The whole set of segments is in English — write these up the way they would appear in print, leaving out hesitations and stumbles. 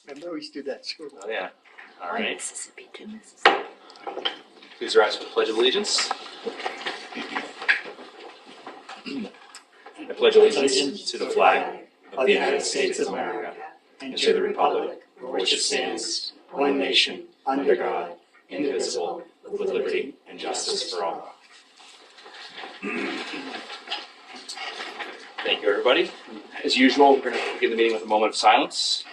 Remember, we used to do that. Sure. Oh, yeah. All right. Mississippi to Mississippi. Please rise for the Pledge of Allegiance. I pledge allegiance to the flag of the United States of America and to the republic for which it stands, one nation, under God, indivisible, with liberty and justice for all. Thank you, everybody. As usual, we're going to begin the meeting with a moment of silence.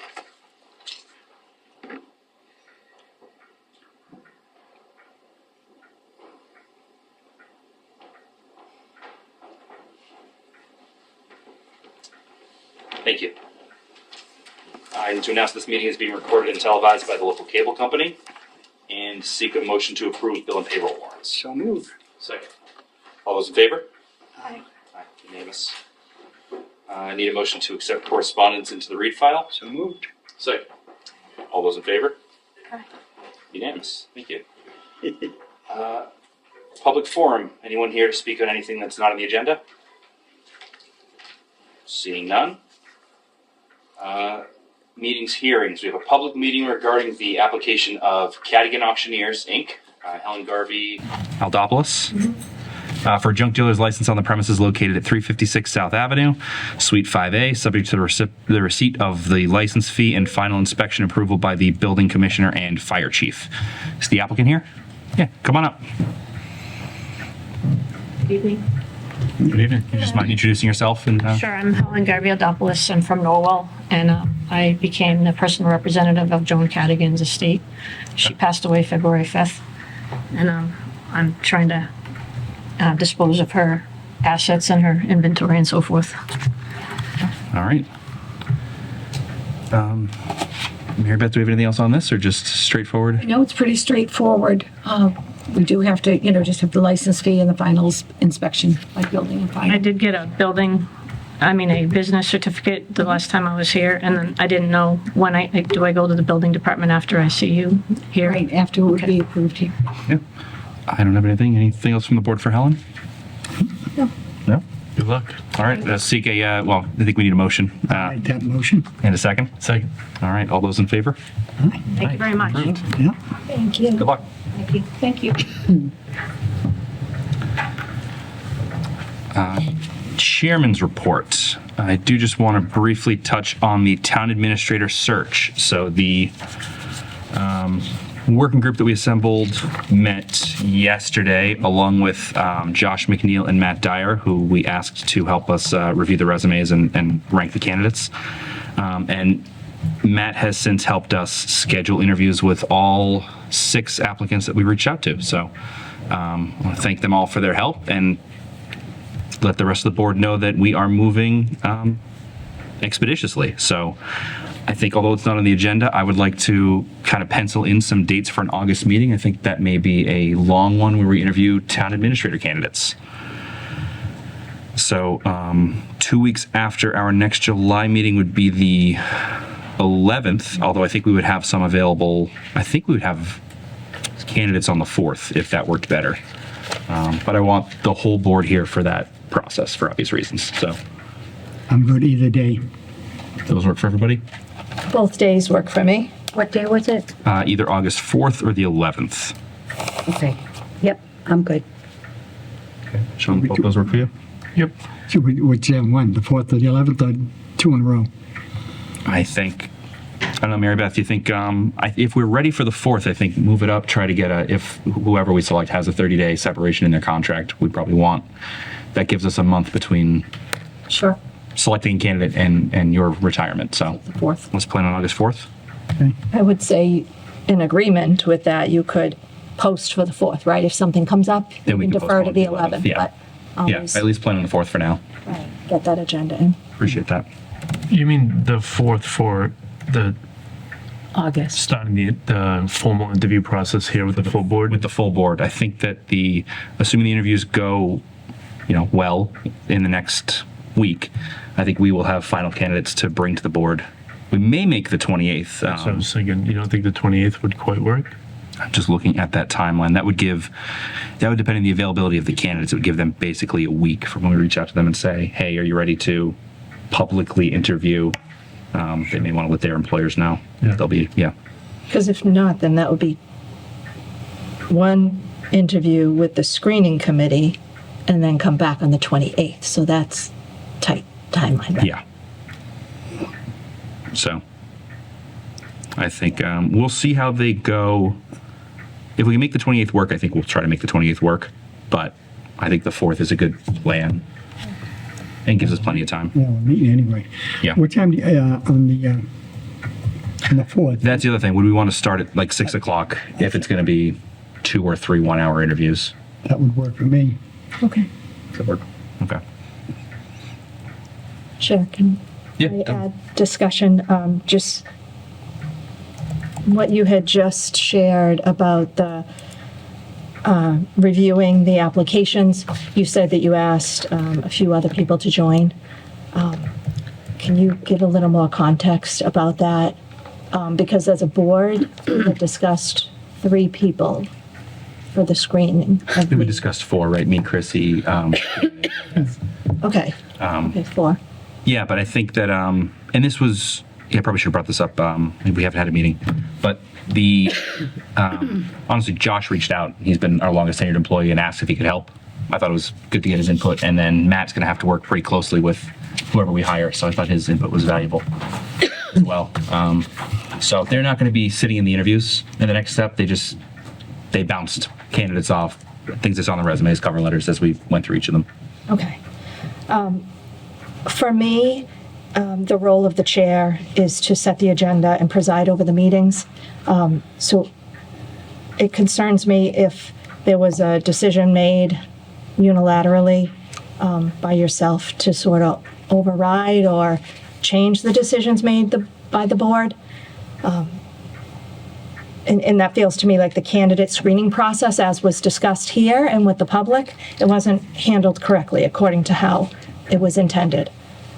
Thank you. I need to announce this meeting is being recorded and televised by the local cable company and seek a motion to approve bill and payroll warrants. So moved. Second. All those in favor? Aye. Aye. Unanimous. I need a motion to accept correspondence into the read file. So moved. Second. All those in favor? Aye. Unanimous. Thank you. Public forum. Anyone here to speak on anything that's not on the agenda? Seeing none. Meetings, hearings. We have a public meeting regarding the application of Cadigan Auctioneers, Inc., Helen Garvey Aldopoulos, for a junk dealer's license on the premises located at 356 South Avenue, Suite 5A, subject to the receipt of the license fee and final inspection approval by the building commissioner and fire chief. Is the applicant here? Yeah, come on up. Good evening. Good evening. You just mind introducing yourself? And Sure, I'm Helen Garvey-Aldopoulos. I'm from Norwell, and I became the personal representative of Joan Cadigan's estate. She passed away February 5th, and I'm trying to dispose of her assets and her inventory and so forth. All right. Mary Beth, do we have anything else on this, or just straightforward? No, it's pretty straightforward. We do have to, just have the license fee and the final inspection by building and fire. I did get a business certificate the last time I was here, and then I didn't know when do I go to the building department after I see you here? Right, after it would be approved here. Yeah. I don't have anything. Anything else from the board for Helen? No. No? Good luck. All right. Seek a, I think we need a motion. Make that motion. And a second? Second. All right. All those in favor? Thank you very much. Yeah. Thank you. Good luck. Thank you. Thank you. Chairman's report. I do just want to briefly touch on the town administrator search. So the working group that we assembled met yesterday along with Josh McNeil and Matt Dyer, who we asked to help us review the resumes and rank the candidates. And Matt has since helped us schedule interviews with all 6 applicants that we reached out to. So I want to thank them all for their help and let the rest of the board know that we are moving expeditiously. So I think, although it's not on the agenda, I would like to kind of pencil in some dates for an August meeting. I think that may be a long one where we interview town administrator candidates. So 2 weeks after our next July meeting would be the 11th, although I think we would have some available. I think we would have candidates on the 4th if that worked better. But I want the whole board here for that process for obvious reasons. So I'm good either day. those work for everybody? Both days work for me. What day was it? Either August 4th or the 11th. Okay. Yep, I'm good. Okay. Sean, both those work for you? Yep. So which one, the 4th or the 11th, or 2 in a row? I think, I don't know, Mary Beth, do you think, if we're ready for the 4th, I think move it up, try to get if whoever we select has a 30-day separation in their contract, we'd probably want. That gives us a month between Sure. selecting a candidate and your retirement. So The 4th. let's plan on August 4th. I would say in agreement with that, you could post for the 4th, right? If something comes up, you Then we can can defer to postpone the to the 11th, 11th. yeah. But Yeah, always at least plan on the 4th for now. get that agenda in. Appreciate that. You mean the 4th for the August. starting the formal interview process here with the full board? With the full board, I think that assuming the interviews go, well in the next week, I think we will have final candidates to bring to the board. We may make the 28th. So I was thinking, you don't think the 28th would quite work? I'm just looking at that timeline. That would depend on the availability of the candidates. It would give them basically a week from when we reach out to them and say, hey, are you ready to publicly interview they may want to let their employers know. Yeah. They'll be, yeah. Because if not, then that would be one interview with the screening committee and then come back on the 28th. So that's tight timeline. Right? Yeah. So I think we'll see how they go. If we can make the 28th work, I think we'll try to make the 28th work. But I think the 4th is a good plan and gives us plenty of time. Yeah, we're meeting anyway. Yeah. What time, on the 4th? That's the other thing. Would we want to start at like 6 o'clock if it's going to be 2 or 3 1-hour interviews? That would work for me. Okay. Could work. Okay. Sure. Can I add discussion? Just what you had just shared about the reviewing the applications. You said that you asked a few other people to join. Can you give a little more context about that? Because as a board, we had discussed 3 people for the screening. I think we discussed 4, right? Me, Chrissy. Okay. Okay, 4. Yeah, but I think that, and this was, yeah, I probably should have brought this up. Maybe we haven't had a meeting, but honestly, Josh reached out. He's been our longest tenured employee and asked if he could help. I thought it was good to get his input. And then Matt's going to have to work pretty closely with whoever we hire. So I thought his input was valuable as well. So they're not going to be sitting in the interviews in the next step. They bounced candidates off, things that's on the resumes, cover letters as we went through each of them. Okay. For me, the role of the chair is to set the agenda and preside over the meetings. So it concerns me if there was a decision made unilaterally by yourself to sort of override or change the decisions made by the board. And that feels to me like the candidate screening process, as was discussed here and with the public, it wasn't handled correctly according to how it was intended.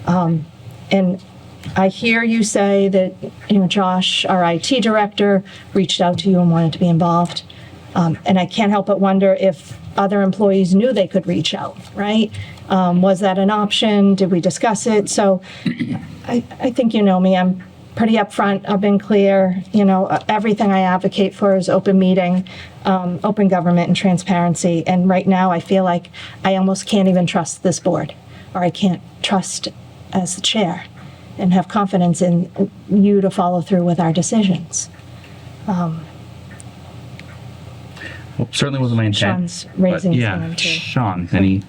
And I hear you say that, Josh, our IT director, reached out to you and wanted to be involved. And I can't help but wonder if other employees knew they could reach out, right? Was that an option? Did we discuss it? So I think you know me. I'm pretty upfront. I've been clear. Everything I advocate for is open meeting, open government, and transparency. And right now, I feel like I almost can't even trust this board, or I can't trust as the chair and have confidence in you to follow through with our decisions. Well, certainly wasn't my intent. Sean's raising his yeah, hand, too. Sean, any?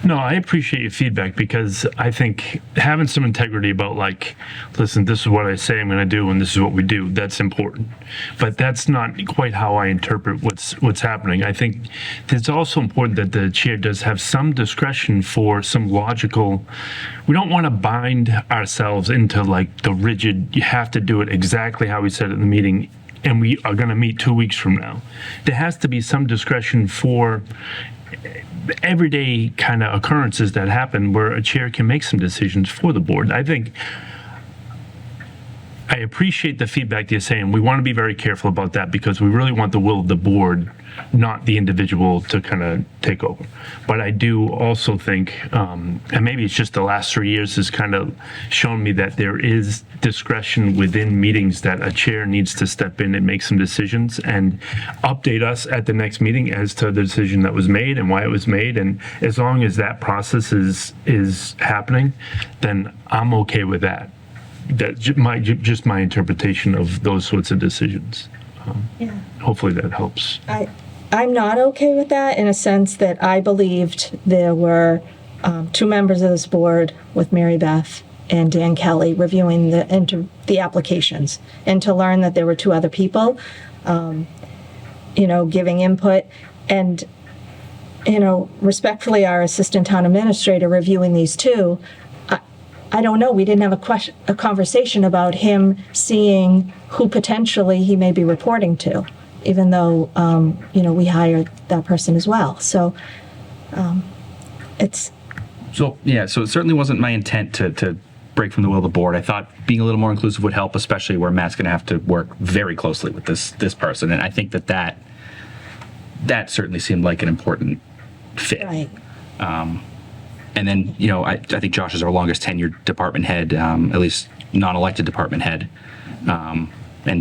No, I appreciate your feedback because I think having some integrity about listen, this is what I say I'm going to do and this is what we do, that's important. But that's not quite how I interpret what's happening. I think it's also important that the chair does have some discretion for some logical. We don't want to bind ourselves into the rigid, you have to do it exactly how we said it in the meeting, and we are going to meet 2 weeks from now. There has to be some discretion for everyday kind of occurrences that happen where a chair can make some decisions for the board. I think I appreciate the feedback you're saying. We want to be very careful about that because we really want the will of the board, not the individual, to kind of take over. But I do also think, and maybe it's just the last 3 years has kind of shown me that there is discretion within meetings that a chair needs to step in and make some decisions and update us at the next meeting as to the decision that was made and why it was made. And as long as that process is happening, then I'm okay with that. That's just my interpretation of those sorts of decisions. Yeah. Hopefully that helps. I'm not okay with that in a sense that I believed there were 2 members of this board with Mary Beth and Dan Kelly reviewing the applications, and to learn that there were 2 other people, giving input, and respectfully, our assistant town administrator reviewing these 2. I don't know. We didn't have a conversation about him seeing who potentially he may be reporting to, even though, we hired that person as well. So it's. So it certainly wasn't my intent to break from the will of the board. I thought being a little more inclusive would help, especially where Matt's going to have to work very closely with this person. And I think that certainly seemed like an important fit. Right. And then, you know, I think Josh is our longest tenured department head, at least non-elected department head, and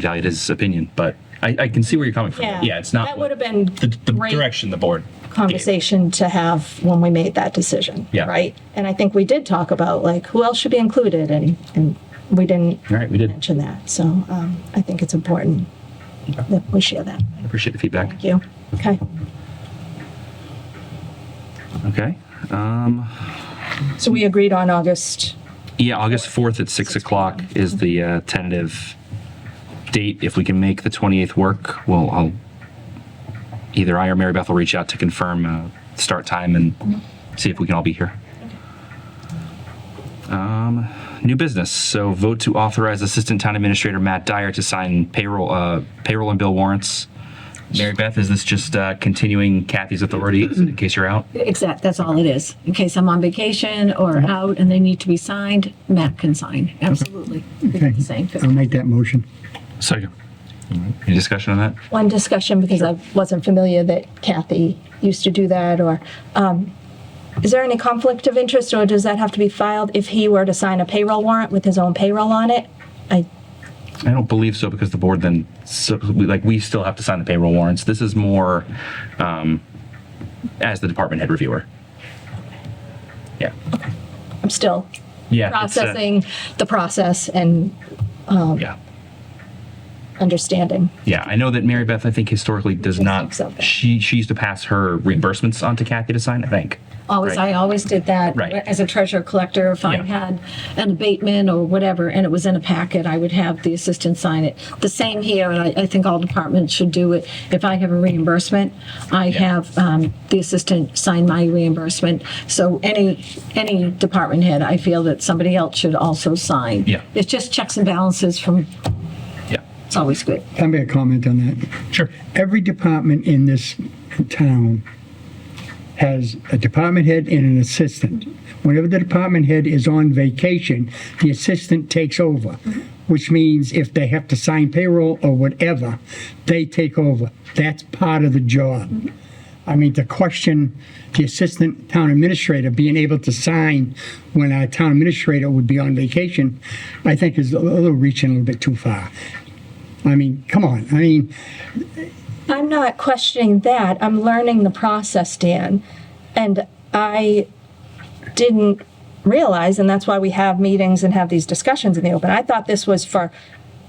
valued his opinion. But I can see where you're coming from. Yeah, it's not That would have been the great direction the board. conversation to have when we made that decision. Yeah. Right? And I think we did talk about like who else should be included and we didn't All right, we did. mention that. So I think it's important that we share that. I appreciate the feedback. Thank you. Okay. Okay. So we agreed on August. Yeah, August 4th at 6 o'clock is the tentative date. If we can make the 28th work, I'll either I or Mary Beth will reach out to confirm start time and see if we can all be here. New business. So vote to authorize Assistant Town Administrator Matt Dyer to sign payroll and bill warrants. Mary Beth, is this just continuing Kathy's authority in case you're out? Exact, that's all it is. In case I'm on vacation or out and they need to be signed, Matt can sign. Absolutely. We Okay, did the same. I'll make that motion. Second. Any discussion on that? One discussion because I wasn't familiar that Kathy used to do that or is there any conflict of interest or does that have to be filed if he were to sign a payroll warrant with his own payroll on it? I don't believe so because the board then, we still have to sign the payroll warrants. This is more as the department head reviewer. Yeah. I'm still Yeah. processing the process and Yeah. understanding. Yeah. I know that Mary Beth, I think historically does not, so. she used to pass her reimbursements on to Kathy to sign, I think. Always, Right. I always did that. Right. As a treasurer collector, if I Yeah. had an abatement or whatever, and it was in a packet, I would have the assistant sign it. The same here, and I think all departments should do it. If I have a reimbursement, I have the assistant sign my reimbursement. So any department head, I feel that somebody else should also sign. Yeah. It's just checks and balances from, Yeah. it's always good. Can I make a comment on that? Sure. Every department in this town has a department head and an assistant. Whenever the department head is on vacation, the assistant takes over, which means if they have to sign payroll or whatever, they take over. That's part of the job. I mean, to question the assistant town administrator being able to sign when our town administrator would be on vacation, I think is a little reaching a little bit too far. I mean, come on. I mean, I'm not questioning that. I'm learning the process, Dan. And I didn't realize, and that's why we have meetings and have these discussions in the open. I thought this was for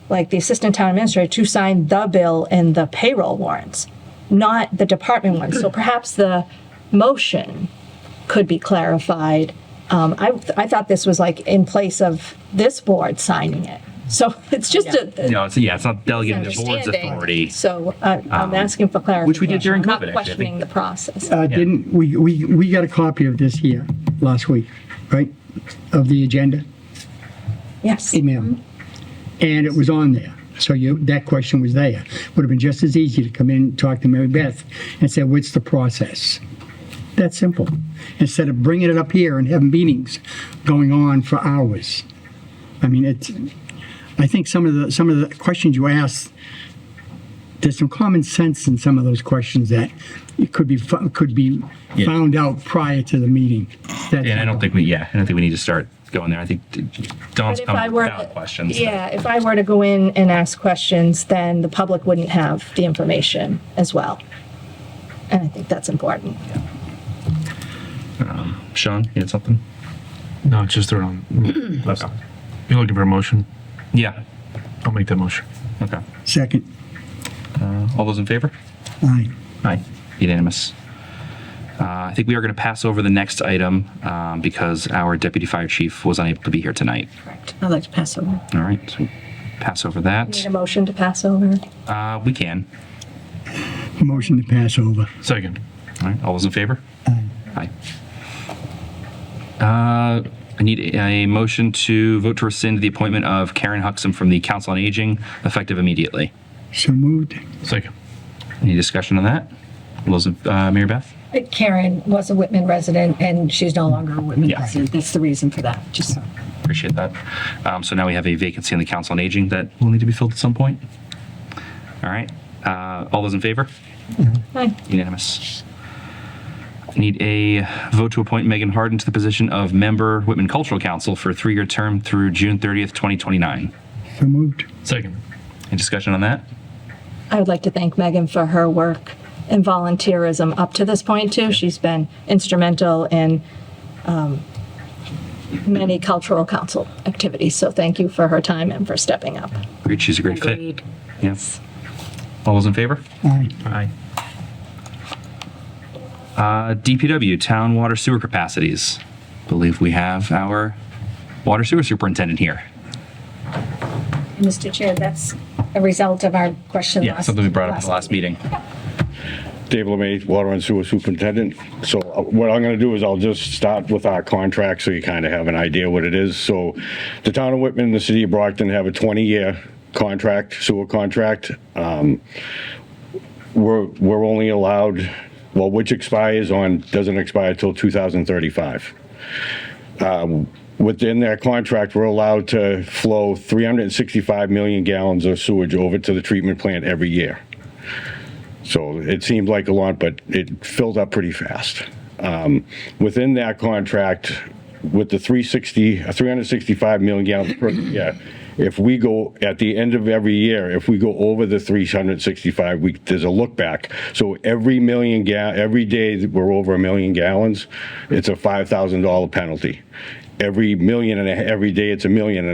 like the assistant town administrator to sign the bill and the payroll warrants, not the department ones. So perhaps the motion could be clarified. I thought this was like in place of this board signing it. So it's just a No, it's not delegating the board's understanding. authority. So I'm asking for clarification. which we did during I'm not COVID, actually, I questioning think. the process. didn't, we got a copy of this here last week, right? Of the agenda, Yes. email. And it was on there. So that question was there. Would have been just as easy to come in and talk to Mary Beth and say, what's the process? That's simple. Instead of bringing it up here and having meetings going on for hours. I mean, I think some of the questions you asked, there's some common sense in some of those questions that it could be Yeah. found out prior to the meeting. That's And I don't think we need to start going there. I think Dawn's But if coming I with were, valid questions. yeah, if I were to go in and ask questions, then the public wouldn't have the information as well. And I think that's important. Sean, you had something? No, it's just around. You're looking for a motion? Yeah. I'll make that motion. Okay. Second. All those in favor? Aye. Aye. Unanimous. I think we are going to pass over the next item because our deputy fire chief was unable to be here tonight. Correct. I'd like to pass over. All right, so pass over Need that. a motion to pass over? We can. Motion to pass over. Second. All right, all those in favor? Aye. Aye. I need a motion to vote to rescind the appointment of Karen Huxham from the Council on Aging, effective immediately. So moved. Second. Any discussion on that? All those, Mary Beth? Karen was a Whitman resident and she's no longer a Whitman Yeah. resident. That's the reason for that. Just Appreciate that. So now we have a vacancy on the Council on Aging that will need to be filled at some point. All right. All those in favor? Aye. Unanimous. Need a vote to appoint Megan Harden to the position of member Whitman Cultural Council for a 3-year term through June 30th, 2029. So moved. Second. Any discussion on that? I would like to thank Megan for her work and volunteerism up to this point, too. She's been instrumental in many cultural council activities, so thank you for her time and for stepping up. Agreed. She's a great fit. Agreed. Yes. All those in favor? Aye. Aye. DPW, town water sewer capacities. Believe we have our water sewer superintendent here. Mr. Chair, that's a result of our question Yeah, last. something we brought up at the last meeting. Dave LeMay, Water and Sewer Superintendent. So what I'm going to do is I'll just start with our contract so you kind of have an idea what it is. So the town of Whitman and the city of Brockton have a 20-year contract, sewer contract. We're only allowed, well, which doesn't expire until 2035. Within that contract, we're allowed to flow 365 million gallons of sewage over to the treatment plant every year. So it seemed like a lot, but it filled up pretty fast. Within that contract, with the 365 million gallons per year, if we go at the end of every year, if we go over the 365, there's a look back. So every day that we're over 1 million gallons, it's a $5,000 penalty. Every day it's $1.5 million,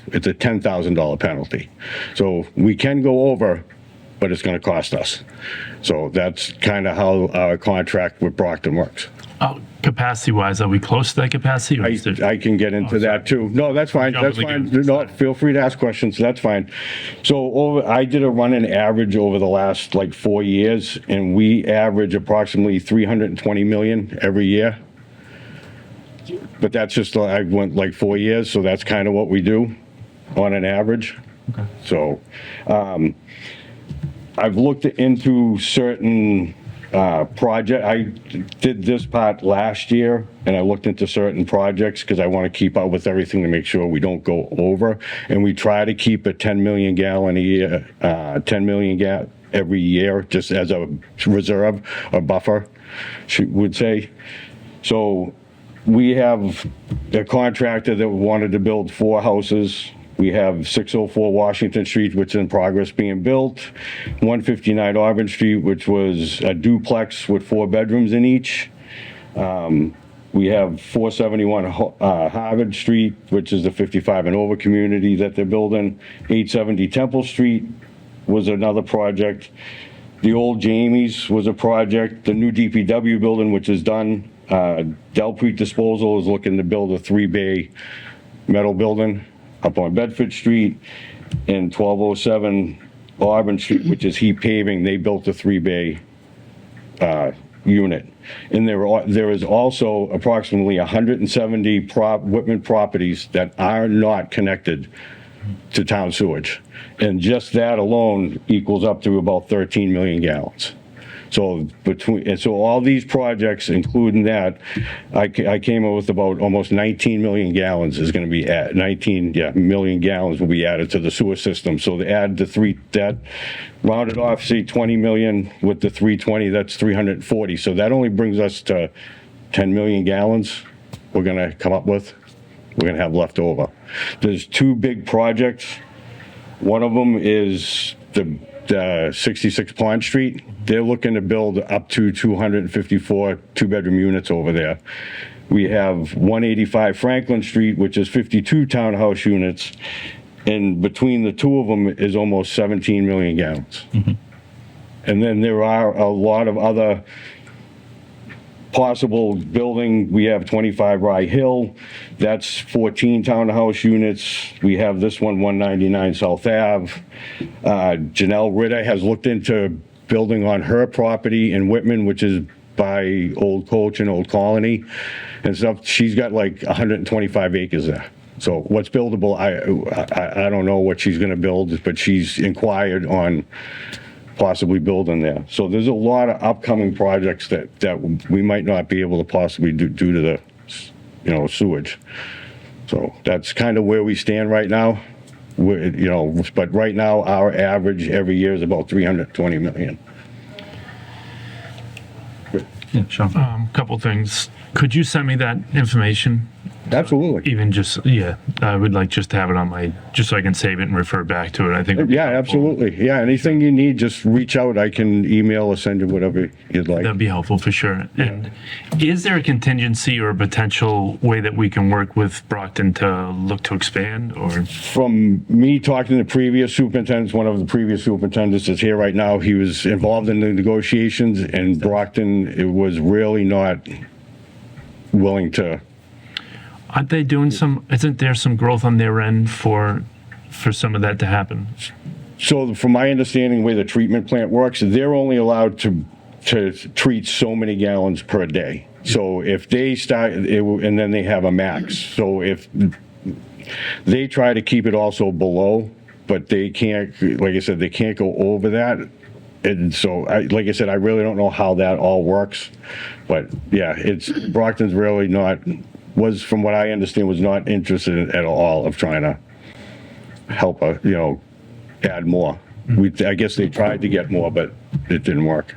it's a $10,000 penalty. So we can go over, but it's going to cost us. So that's kind of how our contract with Brockton works. Capacity-wise, are we close to that capacity? Or is there- I can get into that too. No, that's fine. Jump That's in the fine. gun. No, feel free to ask questions. That's fine. So I did a running average over the last 4 years, and we average approximately 320 million every year. But that's just, I went 4 years, so that's kind of what we do on an average. Okay. So I've looked into certain project. I did this part last year, and I looked into certain projects because I want to keep up with everything to make sure we don't go over. And we try to keep a 10 million gallon a year, 10 million every year, just as a reserve, a buffer, would say. So we have a contractor that wanted to build 4 houses. We have 604 Washington Street, which is in progress being built. 159 Auburn Street, which was a duplex with 4 bedrooms in each. We have 471 Harvard Street, which is the 55 and over community that they're building. 870 Temple Street was another project. The old Jamie's was a project. The new DPW building, which is done. Del Creek Disposal is looking to build a 3-bay metal building up on Bedford Street. And 1207 Auburn Street, which is heat paving, they built a 3-bay unit. And there is also approximately 170 Whitman properties that are not connected to town sewage. And just that alone equals up to about 13 million gallons. So all these projects, including that, I came up with about almost 19 million gallons is going to be at 19 million gallons will be added to the sewer system. So to add that rounded off, say 20 million with the 320, that's 340. So that only brings us to 10 million gallons. We're going to come up with. We're going to have left over. There's 2 big projects. One of them is the 66 Pond Street. They're looking to build up to 254 2-bedroom units over there. We have 185 Franklin Street, which is 52 townhouse units. And between the 2 of them is almost 17 million gallons. Mm-hmm. And then there are a lot of other possible building. We have 25 Rye Hill. That's 14 townhouse units. We have this one, 199 South Ave. Janelle Ritter has looked into building on her property in Whitman, which is by Old Coach and Old Colony and stuff. She's got 125 acres there. So what's buildable, I don't know what she's going to build, but she's inquired on possibly building there. So there's a lot of upcoming projects that we might not be able to possibly do due to the sewage. So that's kind of where we stand right now. But right now our average every year is about 320 million. Yeah, Sean. Couple things. Could you send me that information? Absolutely. Even just, yeah, I would like just to have it on my, just so I can save it and refer back to it. I think. it would be Yeah, helpful. absolutely. Yeah, anything you need, just reach out. I can email or send you whatever you'd like. That'd be helpful for sure. And is there a contingency or a potential way that we can work with Brockton to look to expand or? From me talking to the previous superintendents, one of the previous superintendents is here right now. He was involved in the negotiations, and Brockton, it was really not willing to. Aren't they doing some, isn't there some growth on their end for some of that to happen? So from my understanding, the way the treatment plant works, they're only allowed to treat so many gallons per day. So if they start, and then they have a max. So if they try to keep it also below, but they can't, like I said, they can't go over that. And so, like I said, I really don't know how that all works. But yeah, Brockton's really not, was, from what I understand, was not interested at all of trying to help, add more. I guess they tried to get more, but it didn't work.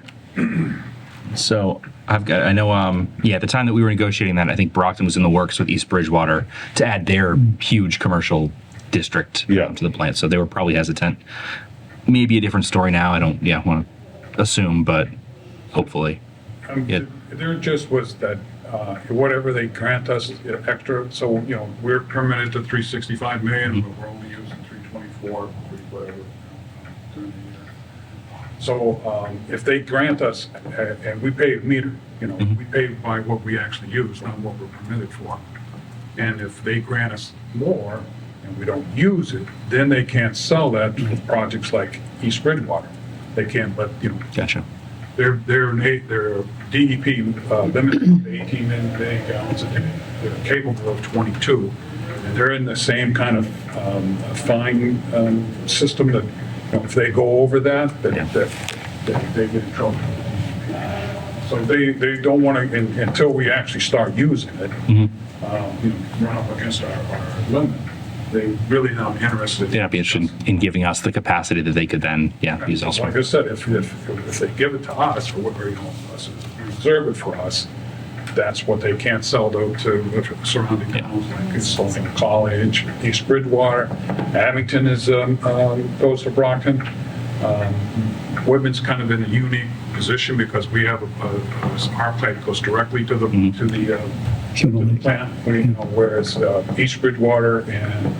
So I know, at the time that we were negotiating that, I think Brockton was in the works with East Bridgewater to add their huge commercial district Yeah. to the plant. So they were probably hesitant. Maybe a different story now. I don't, want to assume, but hopefully. Yeah. There just was that, whatever they grant us extra, so, we're permitted to 365 million, but we're only using 324, whatever, during the year. So, if they grant us, and we pay a meter, we pay by what we actually use, not what we're permitted for. And if they grant us more, and we don't use it, then they can't sell that to projects like East Bridgewater. They can't, but, Gotcha. Their DEP limit is 18 million gallons a day. They're capable of 22. And they're in the same kind of fine system that, if they go over that, then they get in trouble. So they don't want to, until we actually start using it, run up against our limit. They're really not interested. They'd not be interested in giving us the capacity that they could then, use elsewhere. Like I said, if they give it to us, or reserve it for us, that's what they can't sell to surrounding towns like Sloan College, East Bridgewater. Abington goes to Brockton. Whitman's kind of in a unique position because we have our pipe goes directly to the plant, whereas East Bridgewater and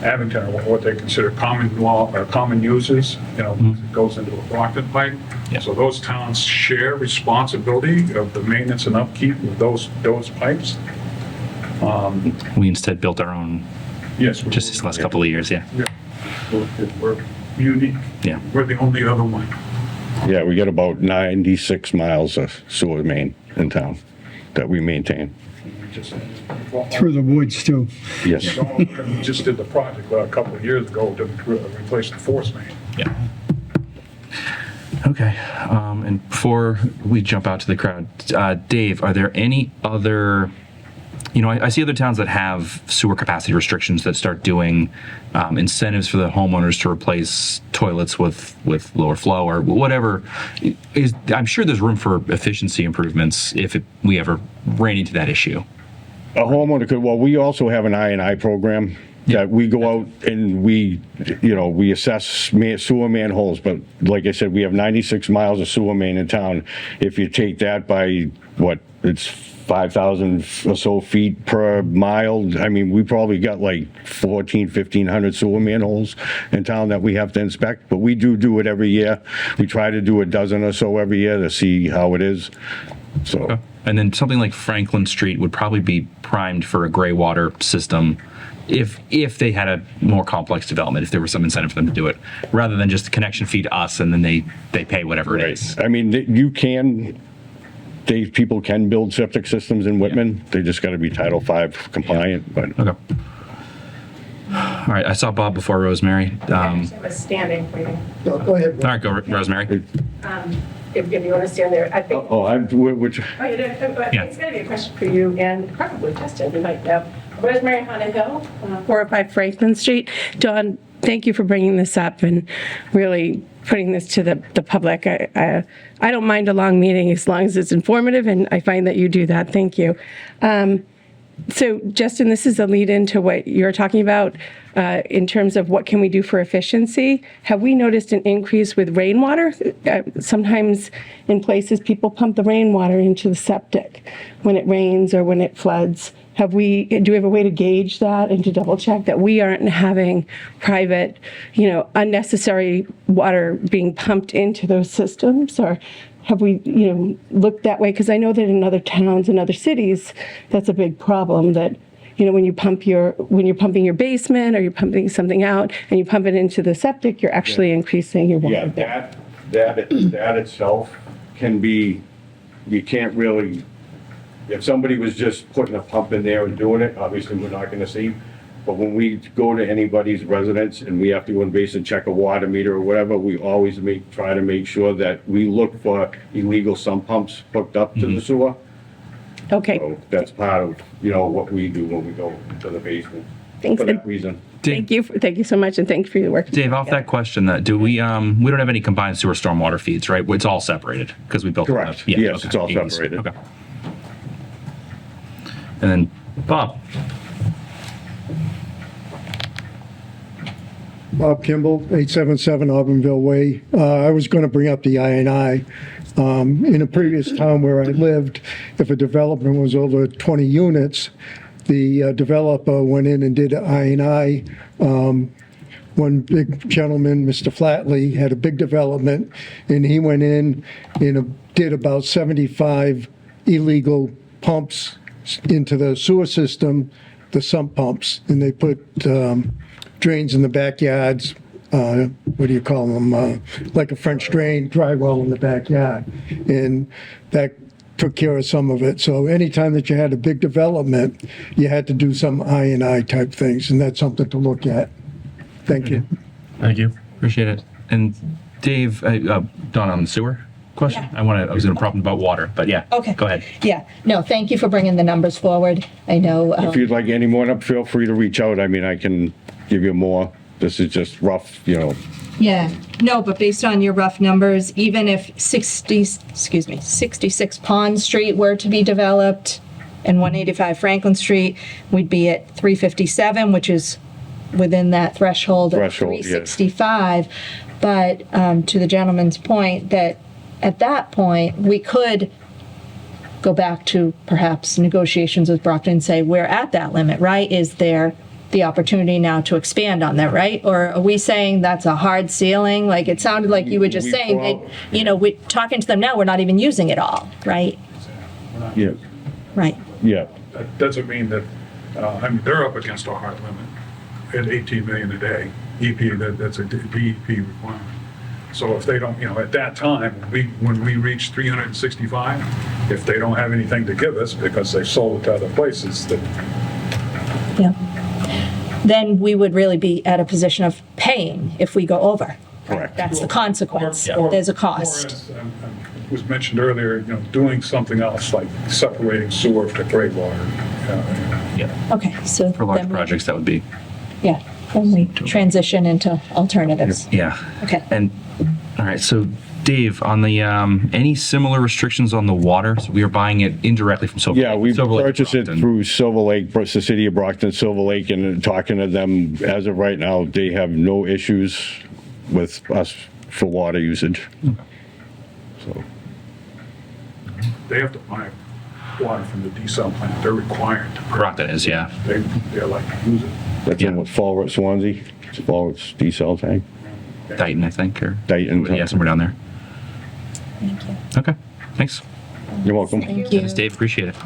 Abington are what they consider common users. It goes into a Brockton pipe. Yeah. So those towns share responsibility of the maintenance and upkeep of those pipes. We instead built our own Yes. just these last couple of years. Yeah. We're unique. Yeah. We're the only other one. Yeah, we got about 96 miles of sewer main in town that we maintain. Through the woods, too. Yes. We just did the project a couple of years ago to replace the force main. Yeah. Okay. And before we jump out to the crowd, Dave, are there any other, I see other towns that have sewer capacity restrictions that start doing incentives for the homeowners to replace toilets with lower flow or whatever. I'm sure there's room for efficiency improvements if we ever ran into that issue. A homeowner could, well, we also have an I&I program that we go out and we assess sewer manholes, but like I said, we have 96 miles of sewer main in town. If you take that by it's 5,000 or so feet per mile. I mean, we probably got like 1,500 sewer manholes in town that we have to inspect, but we do it every year. We try to do a dozen or so every year to see how it is. So. Okay. And then something like Franklin Street would probably be primed for a gray water system if they had a more complex development, if there was some incentive for them to do it, rather than just a connection fee to us and then they pay whatever it is. I mean, people can build septic systems in Whitman. Yeah. They just got to be Title V compliant, but. Okay. All right, I saw Bob before Rosemary. I was standing waiting. No, go ahead. All right, go Rosemary. If you want to stand there, I think. Which, Oh, you did? It's going to be a question for you and probably Justin, we might know. Rosemary Hannah Hill, 405 Franklin Street. Don, thank you for bringing this up and really putting this to the public. I don't mind a long meeting as long as it's informative, and I find that you do that. Thank you. So, Justin, this is a lead into what you're talking about in terms of what can we do for efficiency. Have we noticed an increase with rainwater? Sometimes in places, people pump the rainwater into the septic when it rains or when it floods. Do we have a way to gauge that and to double check that we aren't having private, unnecessary water being pumped into those systems? Or have we, looked that way? Because I know that in other towns and other cities, that's a big problem. That when you're pumping your basement or you're pumping something out and you pump it into the septic, you're actually increasing your water. Yeah, that itself can be, you can't really, if somebody was just putting a pump in there and doing it, obviously we're not gonna see. But when we go to anybody's residence and we have to go in base and check a water meter or whatever, we always try to make sure that we look for illegal sump pumps hooked up to the sewer. Okay. So that's part of, what we do when we go to the basement. Thanks. For that reason. Thank you so much, and thank you for your work. Dave, off that question, do we don't have any combined sewer stormwater feeds, right? It's all separated because we built it. Correct. Yes, it's all separated. Okay. And then Bob. Bob Kimball, 877 Auburnville Way. I was going to bring up the I&I. In a previous town where I lived, if a development was over 20 units, the developer went in and did I&I. One big gentleman, Mr. Flatley, had a big development, and he went in and did about 75 illegal pumps into the sewer system, the sump pumps, and they put drains in the backyards, what do you call them, like a French drain, dry well in the backyard. And that took care of some of it. So anytime that you had a big development, you had to do some I&I type things, and that's something to look at. Thank you. Thank you. Appreciate it. And Dave, Don, on the sewer question? Yeah. I was going to prompt about water, but yeah. Okay. Go ahead. Yeah, no, thank you for bringing the numbers forward. I know. If you'd like any more, feel free to reach out. I mean, I can give you more. This is just rough, Yeah, no, but based on your rough numbers, even if 66 Pond Street were to be developed and 185 Franklin Street, we'd be at 357, which is within that threshold of Threshold, yes. 365. But to the gentleman's point, that at that point, we could go back to perhaps negotiations with Brockton and say, we're at that limit, right? Is there the opportunity now to expand on that, right? Or are we saying that's a hard ceiling? Like, it sounded like you were just We saying that, we're talking to them now, we're not even using it all, right? Yeah, Right. yeah. That doesn't mean that, they're up against a hard limit at 18 million a day. EP, that's a DEP requirement. So if they don't, at that time, when we reach 365, if they don't have anything to give us because they've sold it to other places, then Yeah. Then we would really be at a position of paying if we go over. Correct. That's the consequence. Or- There's a or cost. as, was mentioned earlier, doing something else like separating sewer to gray water. Okay, so For large then we- projects, that would be, Yeah, then we transition into alternatives. yeah. Okay. And, all right, so Dave, on the, any similar restrictions on the water? So we are buying it indirectly from Silver Lake. Yeah, we Silver Lake, purchased it Brockton. through Silver Lake, the city of Brockton, Silver Lake, and talking to them, as of right now, they have no issues with us for water usage. So, They have to buy water from the desal plant. They're required to. Brockton is, yeah. They're like to use it. that's in what, Fall at Swansea, Fall at diesel tank. Dayton, I think, or. Dayton. Yeah, somewhere down there. Thank you. Okay, thanks. You're welcome. Thank you. Thanks, Dave, appreciate it.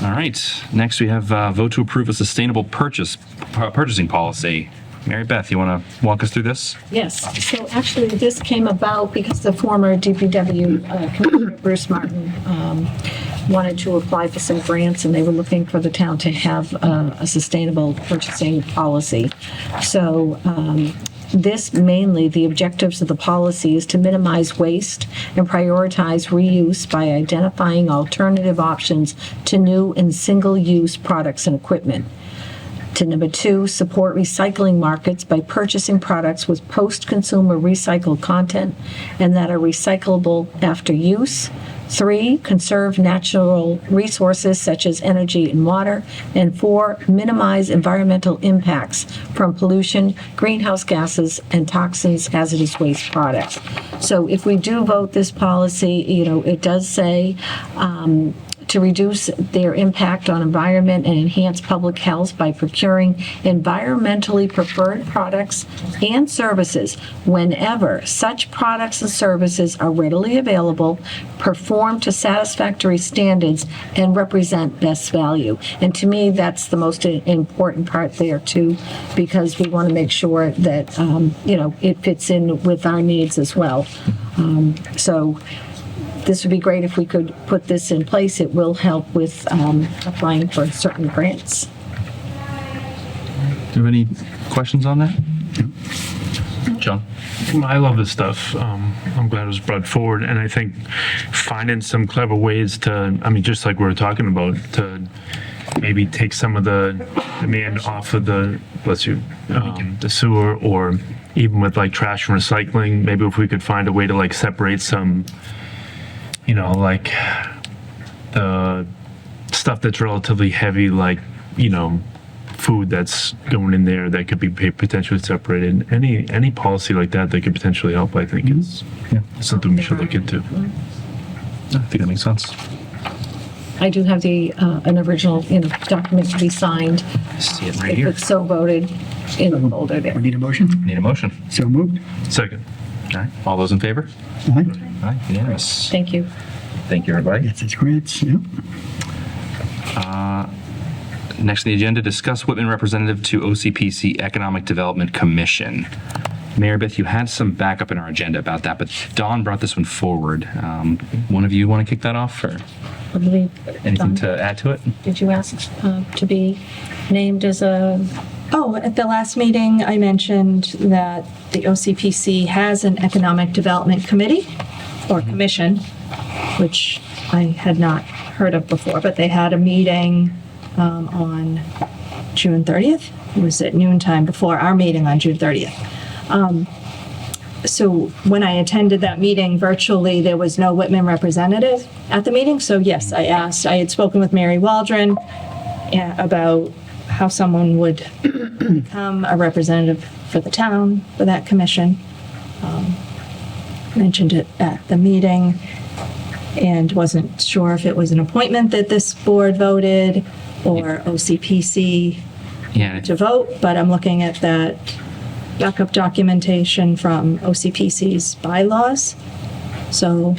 All right, next we have vote to approve a sustainable purchasing policy. Mary Beth, you want to walk us through this? Yes, so actually, this came about because the former DPW Commissioner Bruce Martin wanted to apply for some grants, and they were looking for the town to have a sustainable purchasing policy. So this mainly, the objectives of the policy is to minimize waste and prioritize reuse by identifying alternative options to new and single-use products and equipment. To number 2, support recycling markets by purchasing products with post-consumer recycled content and that are recyclable after use. 3, conserve natural resources such as energy and water. And 4, minimize environmental impacts from pollution, greenhouse gases, and toxins, hazardous waste products. So if we do vote this policy, it does say to reduce their impact on environment and enhance public health by procuring environmentally preferred products and services whenever such products and services are readily available, perform to satisfactory standards, and represent best value. And to me, that's the most important part there too, because we want to make sure that, it fits in with our needs as well. So this would be great if we could put this in place. It will help with applying for certain grants. Do you have any questions on that? John? I love this stuff. I'm glad it was brought forward, and I think finding some clever ways to, just like we were talking about, to maybe take some of the demand off of the, the sewer, or even with like trash and recycling, maybe if we could find a way to like separate some, like the stuff that's relatively heavy, like, food that's going in there that could be potentially separated. Any policy like that that could potentially help, I think, is something we should look into. I think that makes sense. I do have an original, document to be signed. See it right If here. it's so voted in the folder there. We need a motion? Need a motion. So moved. Second. All right. All those in favor? Aye. Aye. Unanimous. Thank you. Thank you, everybody. Yes, it's grants, yep. Next on the agenda, discuss Whitman representative to OCPC Economic Development Commission. Mary Beth, you had some backup in our agenda about that, but Dawn brought this one forward. One of you want to kick that off, or I believe, anything to add to it? did you ask to be named as a, Oh, at the last meeting, I mentioned that the OCPC has an Economic Development Committee, or commission, which I had not heard of before, but they had a meeting on June 30th. It was at noontime before our meeting on June 30th. So when I attended that meeting virtually, there was no Whitman representative at the meeting. So yes, I had spoken with Mary Waldron about how someone would become a representative for the town for that commission. Mentioned it at the meeting and wasn't sure if it was an appointment that this board voted or OCPC Yeah. to vote, but I'm looking at that backup documentation from OCPC's bylaws. So,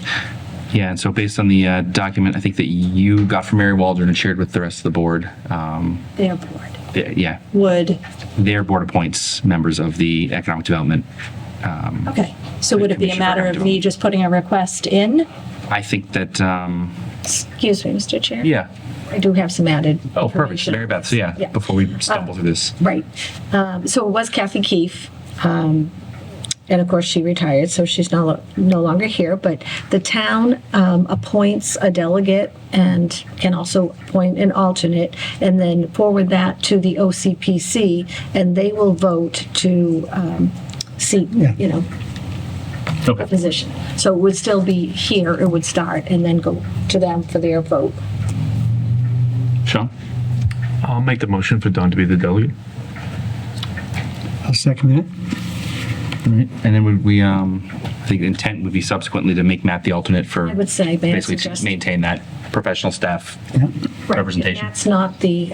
Yeah, and so based on the document, I think that you got from Mary Waldron and shared with the rest of the board, their board yeah, would, their board appoints members of the Economic Development. okay. So would it be a Commission for matter of Economic me just putting a request in? I think that, excuse me, Mr. Chair? yeah. I do have some added Oh, perfect. information. Mary Beth, so yeah, Yeah. before we stumble through this. Right. So it was Kathy Keefe, and of course she retired, so she's no longer here. But the town appoints a delegate and can also appoint an alternate, and then forward that to the OCPC, and they will vote to seat, the Okay. position. So it would still be here. It would start and then go to them for their vote. Sean? I'll make the motion for Don to be the delegate. I'll second that. All right. And then would we, I think the intent would be subsequently to make Matt the alternate for. I would say, may I basically to suggest- maintain that professional staff Right, representation. and that's not the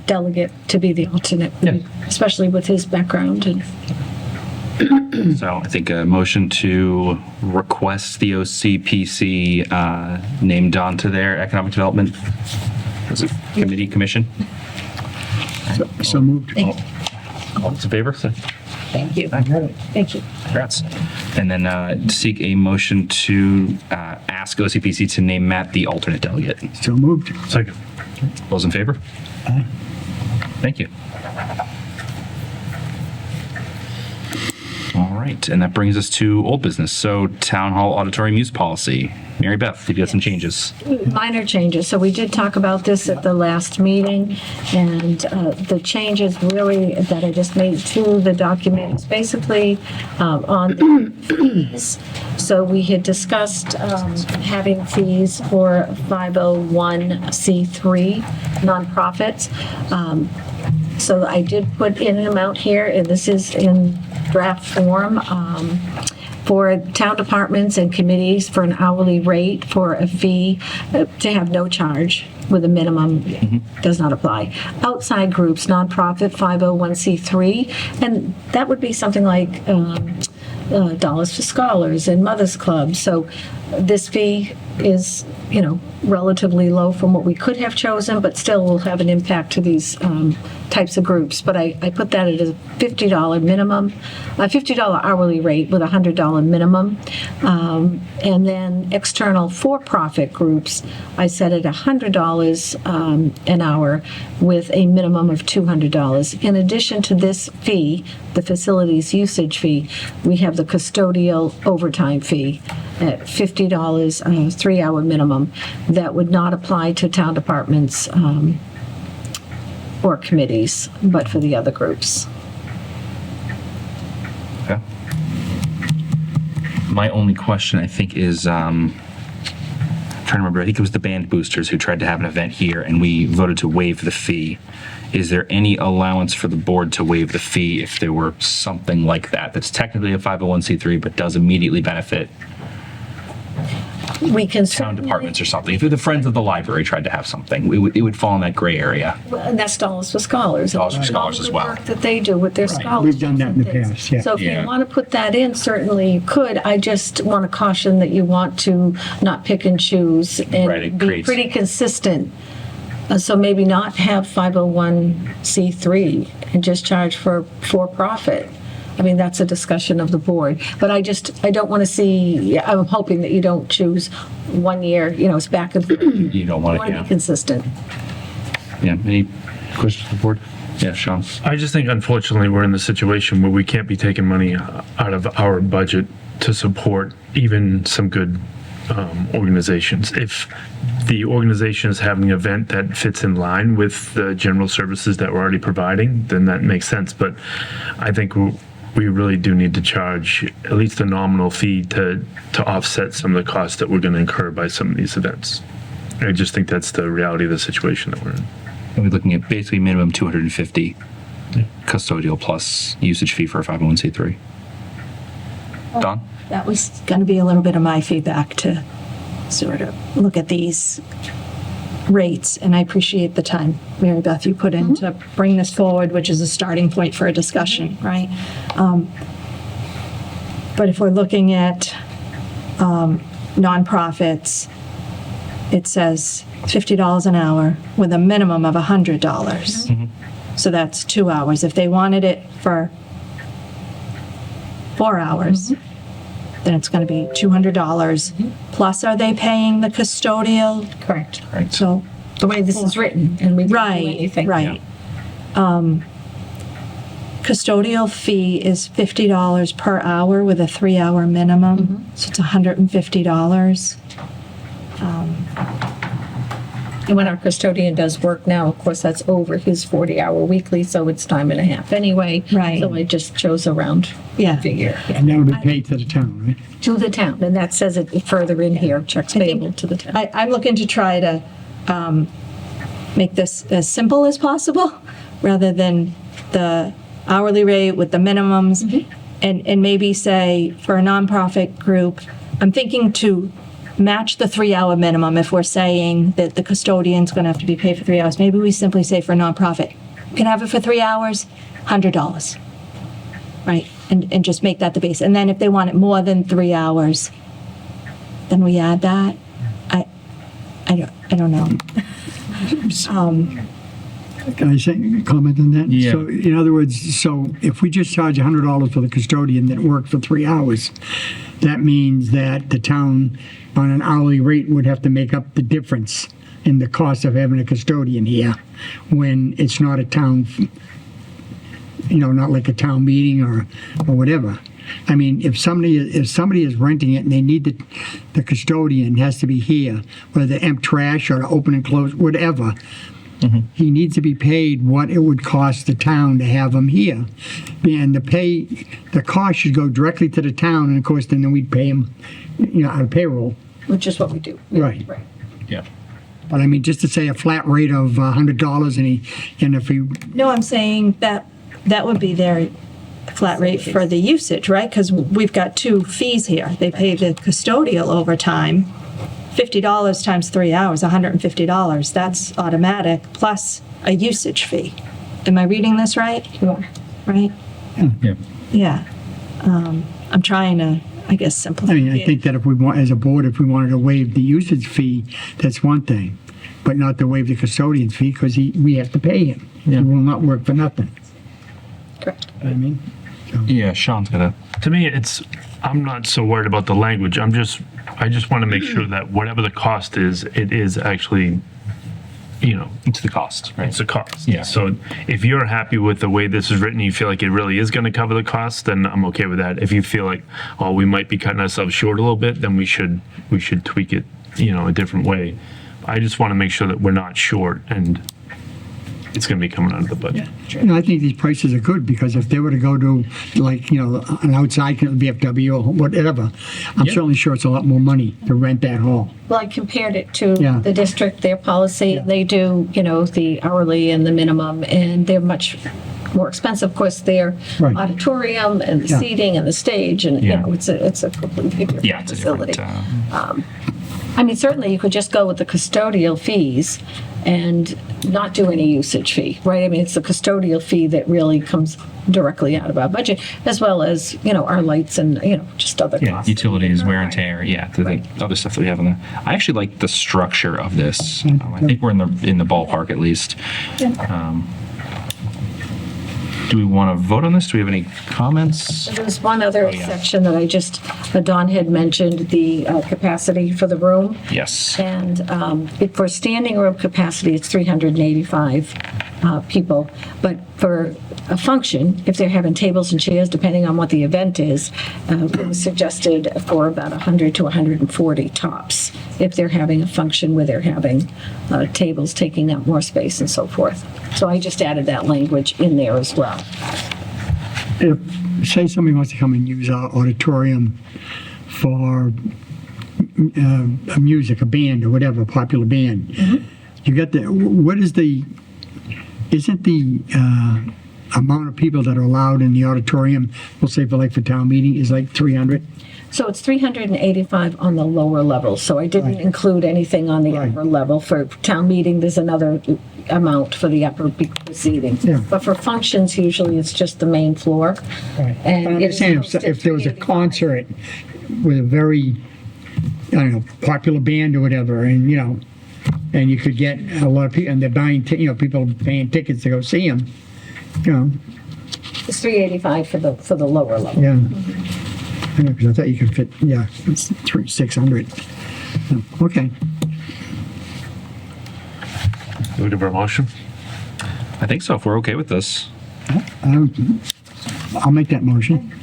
delegate to be the alternate, Yeah. especially with his background. And So I think a motion to request the OCPC name Don to their economic development, was it committee, commission? So moved. All those in favor? Say thank you. aye. Thank you. Congrats. And then seek a motion to ask OCPC to name Matt the alternate delegate. So moved. Second. Those in favor? Aye. Thank you. All right, and that brings us to old business. So town hall auditorium use policy. Mary Beth, did you have some changes? Minor changes. So we did talk about this at the last meeting, and the changes really that I just made to the document is basically on the fees. So we had discussed having fees for 501c3 nonprofits. So I did put in an amount here, and this is in draft form, for town departments and committees for an hourly rate for a fee to have no charge with a minimum does not apply. Outside groups, nonprofit, 501c3, and that would be something like Dollars for Scholars and Mothers Club. So this fee is, relatively low from what we could have chosen, but still will have an impact to these types of groups. But I put that at a $50 minimum, a $50 hourly rate with a $100 minimum. And then external for-profit groups, I set at $100 an hour with a minimum of $200. In addition to this fee, the facilities usage fee, we have the custodial overtime fee at $50, 3-hour minimum. That would not apply to town departments or committees, but for the other groups. Okay. My only question, I think, is trying to remember. I think it was the Band Boosters who tried to have an event here, and we voted to waive the fee. Is there any allowance for the board to waive the fee if there were something like that that's technically a 501c3 but does immediately benefit We can town departments or something? If the Friends of the Library tried to have something, it would fall in that gray area. And that's Dollars for Scholars. Dollars for Scholars All as the well. work that they do with their scholars. We've done that in the past, yeah. So if Yeah. you want to put that in, certainly you could. I just want to caution that you want to not pick and choose Right, and it be creates- pretty consistent. So maybe not have 501c3 and just charge for profit. I mean, that's a discussion of the board. But I don't want to see, I'm hoping that you don't choose 1 year, it's back and forth. You don't want You to, want to be consistent. Yeah. Any questions from the board? Yeah, Sean. I just think unfortunately we're in the situation where we can't be taking money out of our budget to support even some good organizations. If the organization is having an event that fits in line with the general services that we're already providing, then that makes sense. But I think we really do need to charge at least a nominal fee to offset some of the costs that we're going to incur by some of these events. I just think that's the reality of the situation that we're in. And we're looking at basically minimum 250 custodial plus usage fee for a 501c3. Don? That was going to be a little bit of my feedback to sort of look at these rates, and I appreciate the time, Mary Beth, you put in to bring this forward, which is a starting point for a discussion, right? But if we're looking at nonprofits, it says $50 an hour with a minimum of $100. So that's 2 hours. If they wanted it for 4 hours, then it's going to be $200. Plus, are they paying the custodial? Correct. Right. So, The way this is written, and we can do right, anything. right. Custodial fee is $50 per hour with a 3-hour minimum. So it's $150. And when our custodian does work now, of course, that's over his 40-hour weekly, so it's time and a half anyway. Right. So I just chose a round Yeah. figure. And that'll be paid to the town, right? To the town, and that says it further in here, checks payable to the town. I'm looking to try to make this as simple as possible, rather than the hourly rate with the minimums, and maybe say, for a nonprofit group, I'm thinking to match the 3-hour minimum. If we're saying that the custodian's going to have to be paid for 3 hours, maybe we simply say for a nonprofit, you can have it for 3 hours, $100, right? And just make that the base. And then if they want it more than 3 hours, then we add that. I don't know. Can I say, comment on that? Yeah. So, in other words, so if we just charge $100 for the custodian that worked for 3 hours, that means that the town, on an hourly rate, would have to make up the difference in the cost of having a custodian here, when it's not a town, not like a town meeting or whatever. I mean, if somebody is renting it and they need the custodian has to be here, whether to empty trash or to open and close, whatever, he needs to be paid what it would cost the town to have him here. And the cost should go directly to the town, and of course, then we'd pay him, out of payroll. Which is what we do. Right. Right. Yeah. But I mean, just to say a flat rate of $100 and if he, No, I'm saying that would be their flat rate for the usage, right? Because we've got two fees here. They pay the custodial overtime, $50 times 3 hours, $150. That's automatic, plus a usage fee. Am I reading this right? Right? Yeah. Yeah. I'm trying to, I guess, simplify I mean, I it. think that if we want, as a board, if we wanted to waive the usage fee, that's one thing, but not to waive the custodian fee because we have to pay him. He will not work for nothing. Correct. You know what I mean? Yeah, Sean's gonna. To me, I'm not so worried about the language. I just want to make sure that whatever the cost is, it is actually, It's the cost, right? it's a cost. Yeah. So if you're happy with the way this is written, you feel like it really is going to cover the cost, then I'm okay with that. If you feel like, oh, we might be cutting ourselves short a little bit, then we should tweak it, a different way. I just want to make sure that we're not short and it's going to be coming out of the budget. I think these prices are good because if they were to go to an outside VFW or whatever, I'm Yeah. certainly sure it's a lot more money to rent that hall. Well, I compared it to Yeah. the district, their policy. They do, the hourly and the minimum, and they're much more expensive. Of course, their Right. auditorium and the Yeah. seating and the stage, and, Yeah. it's a completely different Yeah, it's a facility. different. I mean, certainly you could just go with the custodial fees and not do any usage fee, right? I mean, it's the custodial fee that really comes directly out of our budget, as well as, our lights and, just other Yeah, costs. utilities, wear and tear. Yeah, the other stuff that we have in there. I actually like the structure of this. I think we're in the ballpark at least. Do we want to vote on this? Do we have any comments? There was one other yeah. section that Don had mentioned, the capacity for the room. Yes. And for standing room capacity, it's 385 people. But for a function, if they're having tables and chairs, depending on what the event is, it was suggested for about 100 to 140 tops, if they're having a function where they're having tables taking up more space and so forth. So I just added that language in there as well. If, say somebody wants to come and use our auditorium for a music, a band or whatever, a popular band, you got isn't the amount of people that are allowed in the auditorium, we'll say for town meeting, is like 300? So it's 385 on the lower level, so I didn't Right. include anything on the Right. upper level. For town meeting, there's another amount for the upper seating. Yeah. But for functions, usually it's just the main floor. Right. And But I'm it just saying, is if there was a 385. concert with a very, popular band or whatever, and, and you could get a lot of people, and they're buying, people are paying tickets to go see them, It's 385 for the lower level. yeah. Because I thought you could fit, it's 600. Okay. Looking for a motion? I think so, if we're okay with this. I'll make that motion.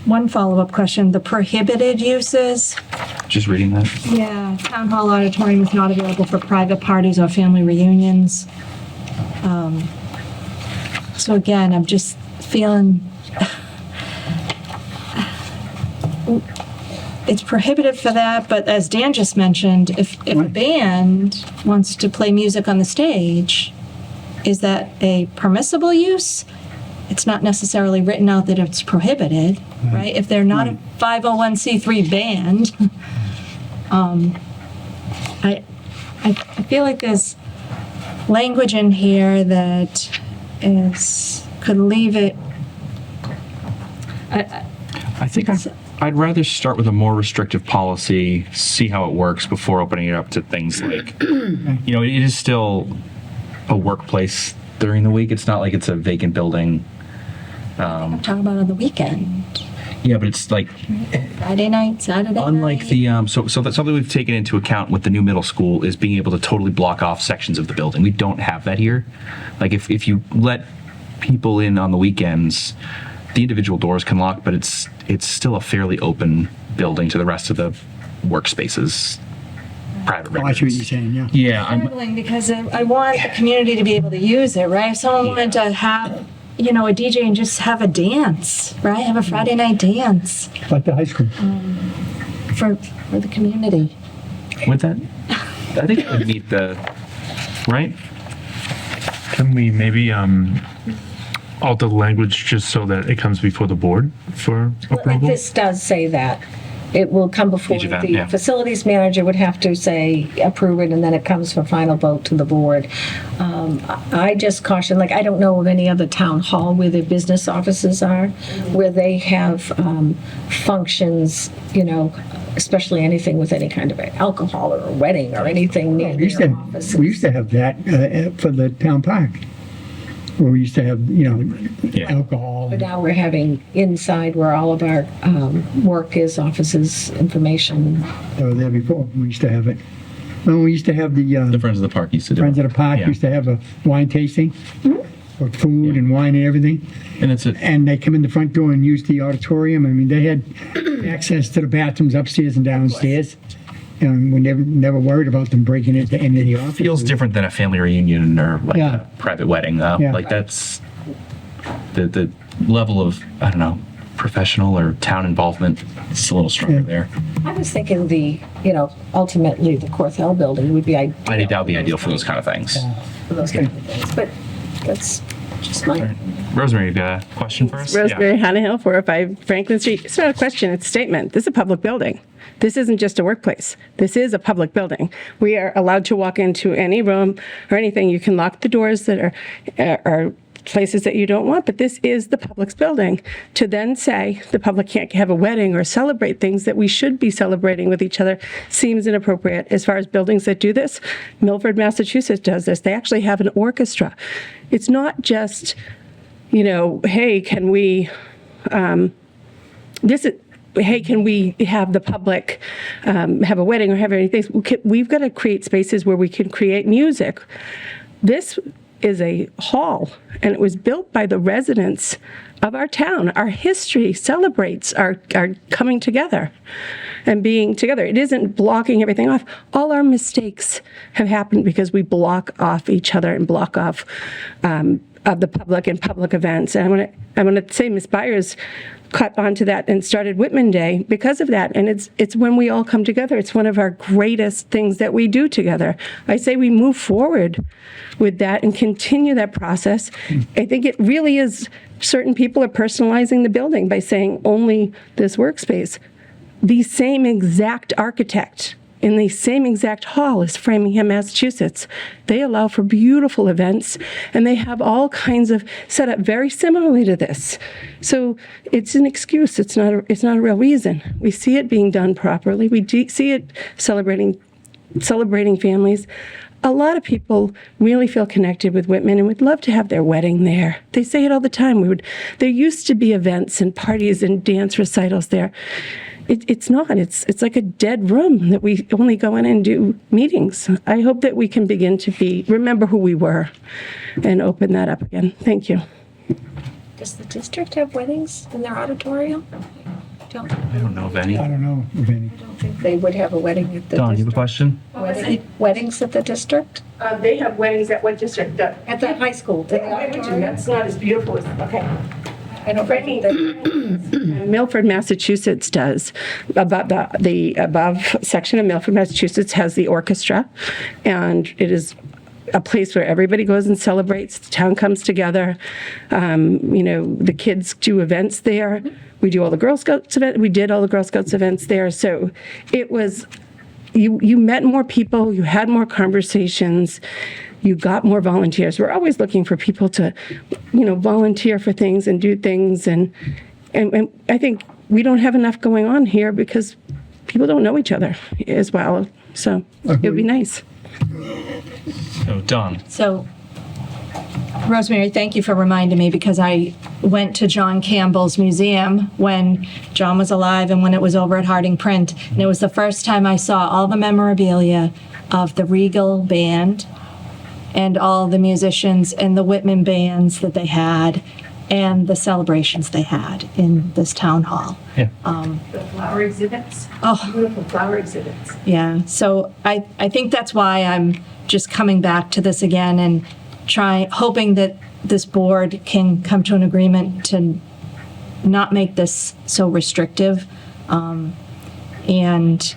One follow-up question, the prohibited uses, Just reading that. yeah, town hall auditorium is not available for private parties or family reunions. So again, I'm just feeling, it's prohibited for that, but as Dan just mentioned, if a Right. band wants to play music on the stage, is that a permissible use? It's not necessarily written out that it's prohibited, right? If they're not a 501c3 band, I feel like there's language in here that could leave it. I think I'd rather start with a more restrictive policy, see how it works before opening it up to things like, it is still a workplace during the week. It's not like it's a vacant building. Talk about on the weekend, Yeah, but it's like, Friday night, Saturday unlike night. the, so that's something we've taken into account with the new middle school is being able to totally block off sections of the building. We don't have that here. Like if you let people in on the weekends, the individual doors can lock, but it's still a fairly open building to the rest of the workspaces, private Oh, I see what you're records. saying, yeah. Yeah, Struggling because I want the community to be able to use it, right? If someone wanted to have, you know, a DJ and just have a dance, right? Have a Friday night dance Like the high school. for the community. with that, I think it would meet the, right? Can we maybe alter the language just so that it comes before the board for Like approval? this does say that. It will come before Each event, the yeah. facilities manager would have to say approve it, and then it comes for final vote to the board. I just caution, like, I don't know of any other town hall where their business offices are, where they have functions, you know, especially anything with any kind of alcohol or a wedding or anything near We used their to, offices. we used to have that for the town park, where we used to have, you know, Yeah. alcohol. But now we're having inside where all of our work is, offices, information. They were there before. We used to have it. Well, we used to have The the Friends of the Park used to do Friends it. of the Park Yeah. used to have a wine tasting, for food and wine and everything. And it's a, And they come in the front door and use the auditorium. I mean, they had access to the bathrooms upstairs and downstairs. And we never worried about them breaking into any of the offices. feels different than a family reunion or like Yeah. a private wedding, though. Yeah. Like that's the level of, I don't know, professional or town involvement is a little stronger Yeah. there. I was thinking ultimately the Corthell building would be ideal I think that would be ideal for those kind of things. for those kind of things, but that's just my. Rosemary, you got a question for us? Rosemary Hanahill, 405 Franklin Street. It's not a question, it's a statement. This is a public building. This isn't just a workplace. This is a public building. We are allowed to walk into any room or anything. You can lock the doors that are places that you don't want, but this is the public's building. To then say the public can't have a wedding or celebrate things that we should be celebrating with each other seems inappropriate. As far as buildings that do this, Milford, Massachusetts does this. They actually have an orchestra. It's not just, hey, can we, hey, can we have the public have a wedding or have anything? We've got to create spaces where we can create music. This is a hall, and it was built by the residents of our town. Our history celebrates our coming together and being together. It isn't blocking everything off. All our mistakes have happened because we block off each other and block off of the public and public events. And I want to say Ms. Byers caught onto that and started Whitman Day because of that. And it's when we all come together. It's one of our greatest things that we do together. I say we move forward with that and continue that process. I think it really is, certain people are personalizing the building by saying only this workspace. The same exact architect in the same exact hall as Framingham, Massachusetts. They allow for beautiful events, and they have all kinds of set up very similarly to this. So it's an excuse. It's not a real reason. We see it being done properly. We see it celebrating families. A lot of people really feel connected with Whitman and would love to have their wedding there. They say it all the time. There used to be events and parties and dance recitals there. It's not. It's like a dead room that we only go in and do meetings. I hope that we can begin to remember who we were and open that up again. Thank you. Does the district have weddings in their auditorium? I don't know of any. I don't know if any. I don't think they would have a wedding at the Don, you have a district. question? Weddings at the district? They have weddings at what district? At the high school? That's not as beautiful as, okay. I don't think that. Milford, Massachusetts does. About the above section of Milford, Massachusetts has the orchestra, and it is a place where everybody goes and celebrates. The town comes together. The kids do events there. We do all the Girl Scouts events. We did all the Girl Scouts events there. So it was, you met more people, you had more conversations, you got more volunteers. We're always looking for people to, volunteer for things and do things. And I think we don't have enough going on here because people don't know each other as well. So it would be nice. Oh, Don. So, Rosemary, thank you for reminding me, because I went to John Campbell's museum when John was alive and when it was over at Harding Print. And it was the first time I saw all the memorabilia of the Regal Band and all the musicians and the Whitman bands that they had. and the celebrations they had in this town hall. Yeah. The flower exhibits, Oh, beautiful flower exhibits. yeah. So I think that's why I'm just coming back to this again and hoping that this board can come to an agreement to not make this so restrictive. And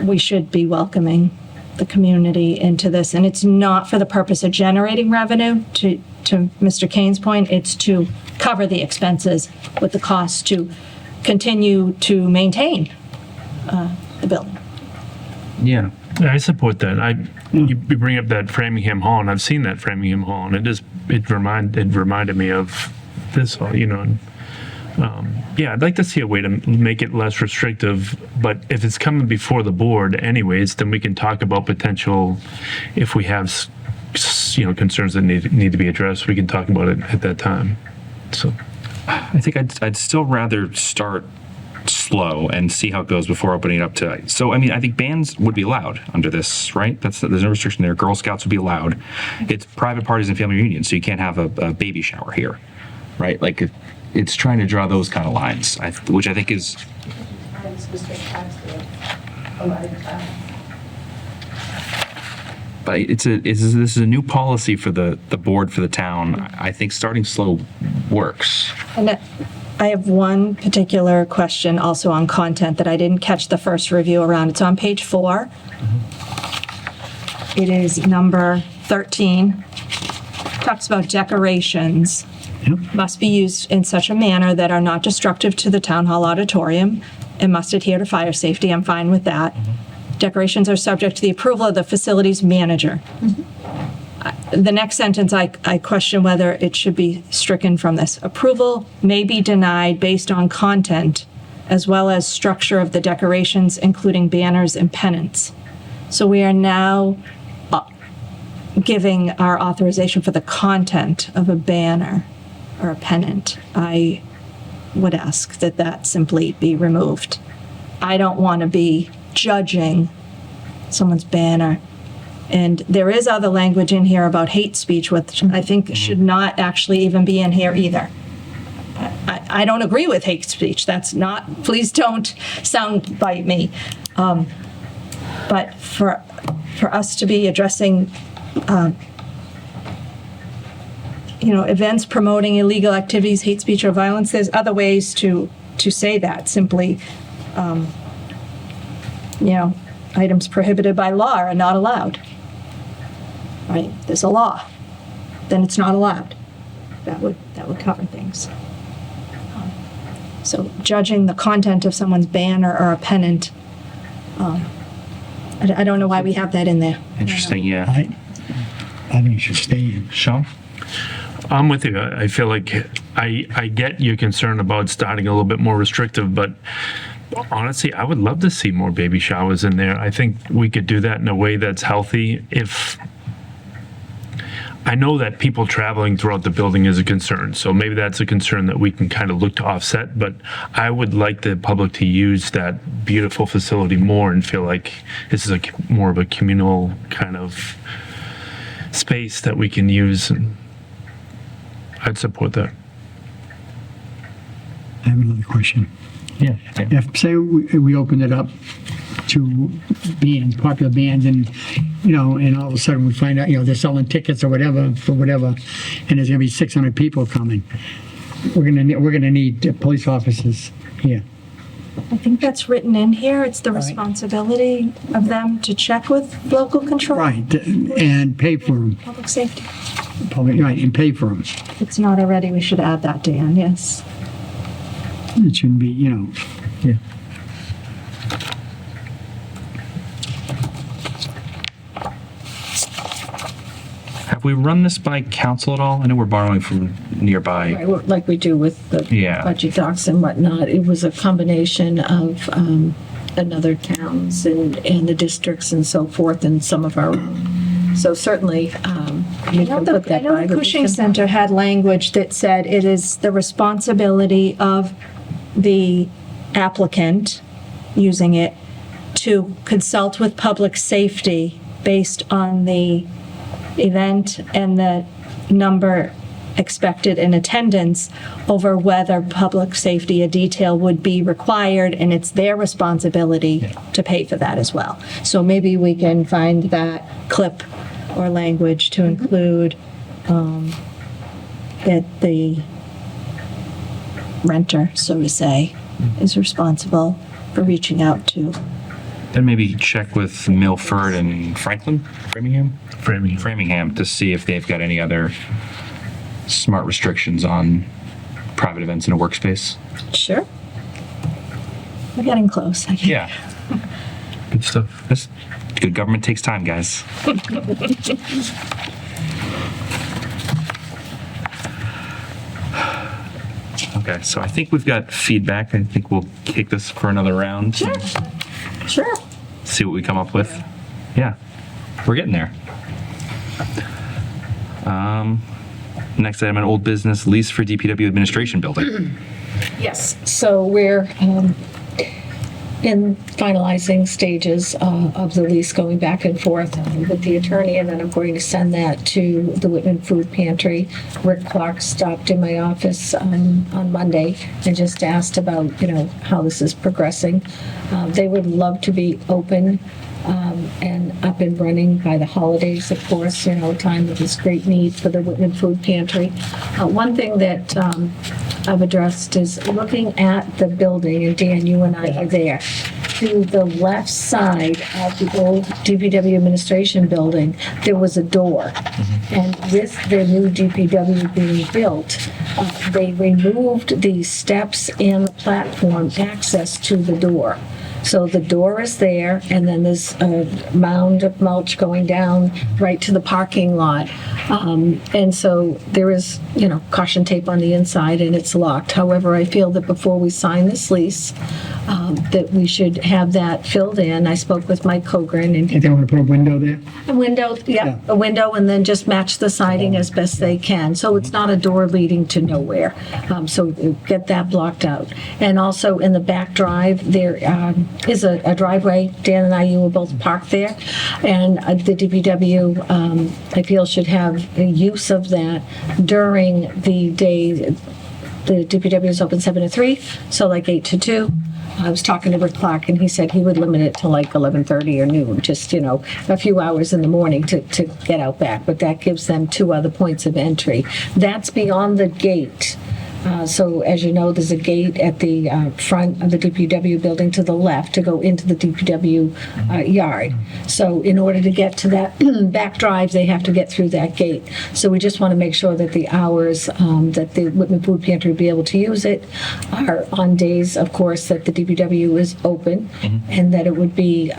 we should be welcoming the community into this. And it's not for the purpose of generating revenue, to Mr. Kane's point, it's to cover the expenses with the cost to continue to maintain the building. Yeah. Yeah, I support that. You bring up that Framingham Hall, and I've seen that Framingham Hall, and it reminded me of this hall, you know. And, yeah, I'd like to see a way to make it less restrictive, but if it's coming before the board anyways, then we can talk about potential, if we have, concerns that need to be addressed, we can talk about it at that time. So, I think I'd still rather start slow and see how it goes before opening it up to. So, I mean, I think bands would be allowed under this, right? There's no restriction there. Girl Scouts would be allowed. It's private parties and family reunions, so you can't have a baby shower here, right? Like, it's trying to draw those kind of lines, which I think is. But this is a new policy for the board for the town. I think starting slow works. And I have one particular question also on content that I didn't catch the first review around. It's on page 4. It is number 13. Talks about decorations. Must be used in such a manner that are not destructive to the town hall auditorium and must adhere to fire safety. I'm fine with that. Decorations are subject to the approval of the facilities manager. The next sentence, I question whether it should be stricken from this. Approval may be denied based on content as well as structure of the decorations, including banners and pennants. So we are now giving our authorization for the content of a banner or a pennant. I would ask that that simply be removed. I don't want to be judging someone's banner. And there is other language in here about hate speech, which I think should not actually even be in here either. I don't agree with hate speech. That's not, please don't soundbite me. But for us to be addressing events promoting illegal activities, hate speech, or violence, there's other ways to say that. Simply, items prohibited by law are not allowed. Right? There's a law. Then it's not allowed. That would cover things. So judging the content of someone's banner or a pennant, I don't know why we have that in there. Interesting, yeah. I think it should stay in. Sean? I'm with you. I feel like I get your concern about starting a little bit more restrictive, but honestly, I would love to see more baby showers in there. I think we could do that in a way that's healthy. If I know that people traveling throughout the building is a concern, so maybe that's a concern that we can kind of look to offset, but I would like the public to use that beautiful facility more and feel like this is more of a communal kind of space that we can use. And I'd support that. I have another question. Yeah. If, say, we opened it up to bands, popular bands, and, and all of a sudden we find out, they're selling tickets or whatever, for whatever, and there's gonna be 600 people coming, we're gonna need police officers here. I think that's written in here. It's the responsibility of them to check with local control. Right, and pay for them. Public safety. Right, and pay for them. If it's not already, we should add that, Dan, yes. It shouldn't be, yeah. Have we run this by council at all? I know we're borrowing from nearby. Right, like we do with the Yeah. budget docs and whatnot. It was a combination of another towns and the districts and so forth, and some of our own. So certainly, we can put that I know by. the but we Cushing can- Center had language that said it is the responsibility of the applicant using it to consult with public safety based on the event and the number expected in attendance over whether public safety, a detail would be required, and it's their responsibility to pay for that as well. So maybe we can find that clip or language to include that the renter, so to say, is responsible for reaching out to. Then maybe check with Milford and Framingham to see if they've got any other smart restrictions on private events in a workspace. Sure. We're getting close. I can't. Yeah. Good stuff. This good government takes time, guys. Okay, so I think we've got feedback. I think we'll kick this for another round. Sure. Sure. See what we come up with. Yeah, we're getting there. Next item on old business, lease for DPW administration building. Yes, so we're in finalizing stages of the lease, going back and forth with the attorney, and then I'm going to send that to the Whitman Food Pantry. Rick Clark stopped in my office on Monday and just asked about, how this is progressing. They would love to be open and up and running by the holidays, of course, a time of this great need for the Whitman Food Pantry. One thing that I've addressed is looking at the building, and Dan, you and I are there. To the left side of the old DPW administration building, there was a door. And with the new DPW being built, they removed the steps and the platform access to the door. So the door is there, and then there's a mound of mulch going down right to the parking lot. And so there is, caution tape on the inside, and it's locked. However, I feel that before we sign this lease, that we should have that filled in. I spoke with Mike Cogran, and And they want to put a window there? a window, Yeah. a window, and then just match the siding as best they can. So it's not a door leading to nowhere. So get that blocked out. And also in the back drive, there is a driveway. Dan and you will both park there. And the DPW, I feel, should have use of that during the day. The DPW is open 7 to 3, so like 8 to 2. I was talking to Rick Clark, and he said he would limit it to like 11:30 or noon, just, a few hours in the morning to get out back. But that gives them 2 other points of entry. That's beyond the gate. So as you know, there's a gate at the front of the DPW building to the left to go into the DPW yard. So in order to get to that back drive, they have to get through that gate. So we just want to make sure that the hours that the Whitman Food Pantry will be able to use it are on days, of course, that the DPW is open, and that it would be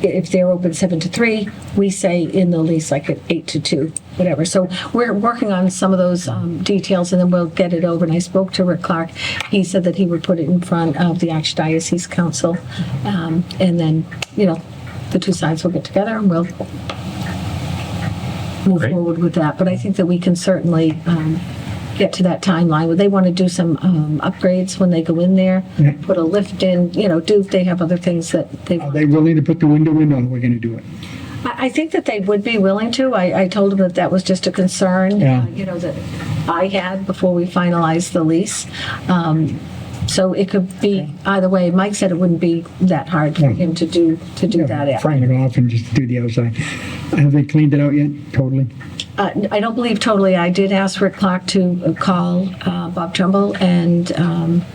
if they're open 7 to 3, we say in the lease like at 8 to 2, whatever. So we're working on some of those details, and then we'll get it over. And I spoke to Rick Clark. He said that he would put it in front of the Archdiocese Council, and then, the two sides will get together and we'll move Great. forward with that. But I think that we can certainly get to that timeline where they want to do some upgrades when they go in there, Yeah. put a lift in, they have other things that they Are want. they willing to put the window in, or we're going to do it? I think that they would be willing to. I told them that that was just a concern, Yeah. that I had before we finalized the lease. So it could be either way. Mike said it wouldn't be that hard for him to do that. Frame it off and just do the outside. Have they cleaned it out yet, totally? I don't believe totally. I did ask Rick Clark to call Bob Trumbull and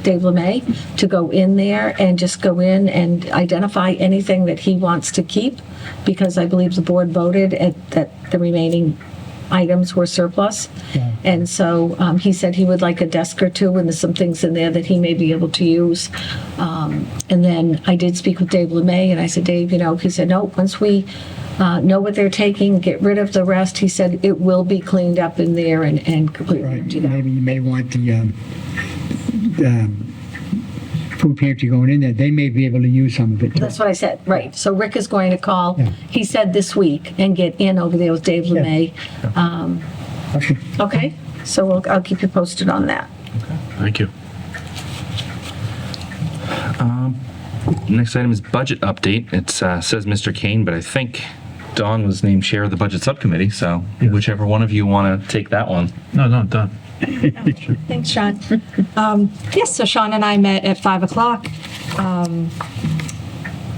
Dave LeMay to go in there and just go in and identify anything that he wants to keep, because I believe the board voted that the remaining items were surplus. And so he said he would like a desk or two, and there's some things in there that he may be able to use. And then I did speak with Dave LeMay, and I said, Dave, he said, no, once we know what they're taking, get rid of the rest. He said it will be cleaned up in there and completely Right, emptied out. maybe you may want the food pantry going in there. They may be able to use some of it, too. That's what I said, right. So Rick is going to call, Yeah. he said this week, and get in over there with Dave LeMay. Okay. Okay? So I'll keep you posted on that. Thank you. Next item is budget update. It says Mr. Kane, but I think Dawn was named chair of the budget subcommittee, so whichever one of you want to take that one. No, done. Thanks, Sean. Yes, so Sean and I met at 5 o'clock.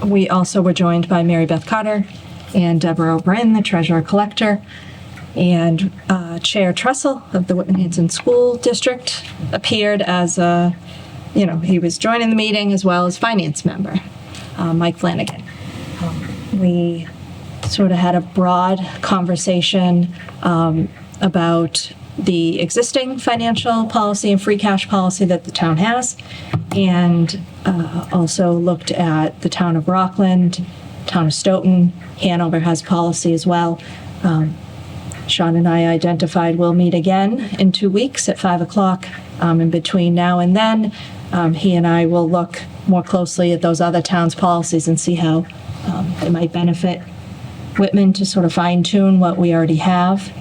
We also were joined by Mary Beth Carter and Deborah O'Brien, the treasurer collector, and Chair Trussell of the Whitman School District appeared as he was joining the meeting as well as finance member, Mike Flanagan. We sort of had a broad conversation about the existing financial policy and free cash policy that the town has, and also looked at the town of Rockland, town of Stoughton. Hanover has policy as well. Sean and I identified we'll meet again in 2 weeks at 5 o'clock. In between now and then, he and I will look more closely at those other towns' policies and see how it might benefit Whitman to sort of fine tune what we already have.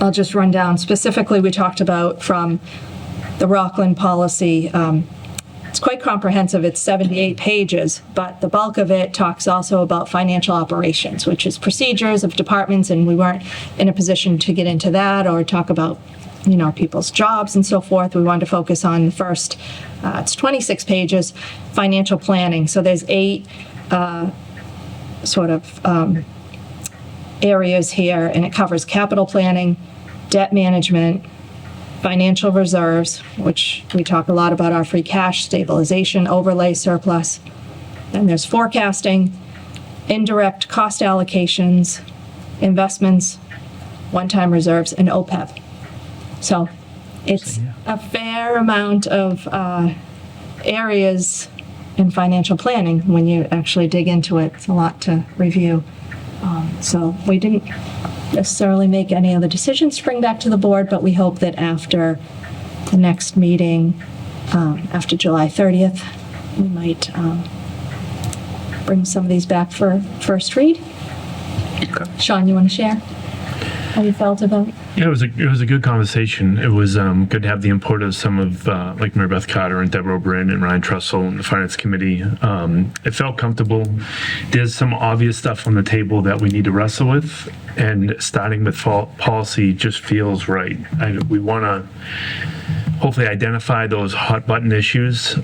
I'll just run down specifically, we talked about from the Rockland policy. It's quite comprehensive. It's 78 pages, but the bulk of it talks also about financial operations, which is procedures of departments, and we weren't in a position to get into that or talk about, people's jobs and so forth. We wanted to focus on the first, it's 26 pages, financial planning. So there's 8 areas here, and it covers capital planning, debt management, financial reserves, which we talk a lot about our free cash, stabilization, overlay, surplus. Then there's forecasting, indirect cost allocations, investments, one-time reserves, and OPEB. So it's a fair amount of areas in financial planning. When you actually dig into it, it's a lot to review. So we didn't necessarily make any other decisions to bring back to the board, but we hope that after the next meeting, after July 30th, we might bring some of these back for first read. Sean, you want to share how you felt about it? Yeah, it was a good conversation. It was good to have the input of some of like Mary Beth Carter and Deborah O'Brien and Ryan Trussell and the Finance Committee. It felt comfortable. There's some obvious stuff on the table that we need to wrestle with, and starting with policy just feels right. We want to hopefully identify those hot button issues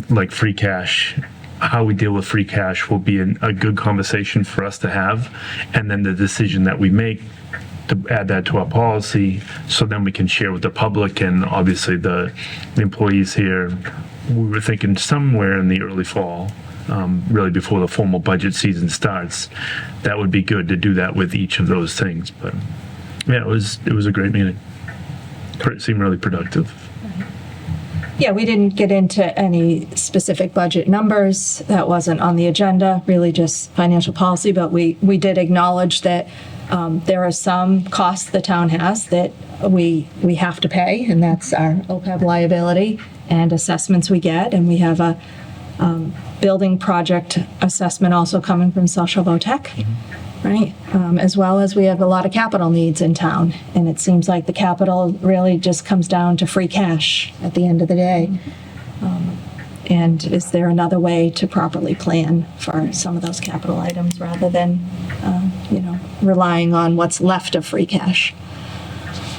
like free cash. How we deal with free cash will be a good conversation for us to have, and then the decision that we make to add that to our policy, so then we can share with the public and obviously the employees here. We were thinking somewhere in the early fall, really before the formal budget season starts. That would be good to do that with each of those things. But yeah, it was a great meeting. It seemed really productive. Yeah, we didn't get into any specific budget numbers. That wasn't on the agenda, really just financial policy, but we did acknowledge that there are some costs the town has that we have to pay, and that's our OPEB liability and assessments we get. And we have a building project assessment also coming from Social Tech, right? As well as we have a lot of capital needs in town. And it seems like the capital really just comes down to free cash at the end of the day. And is there another way to properly plan for some of those capital items rather than, relying on what's left of free cash?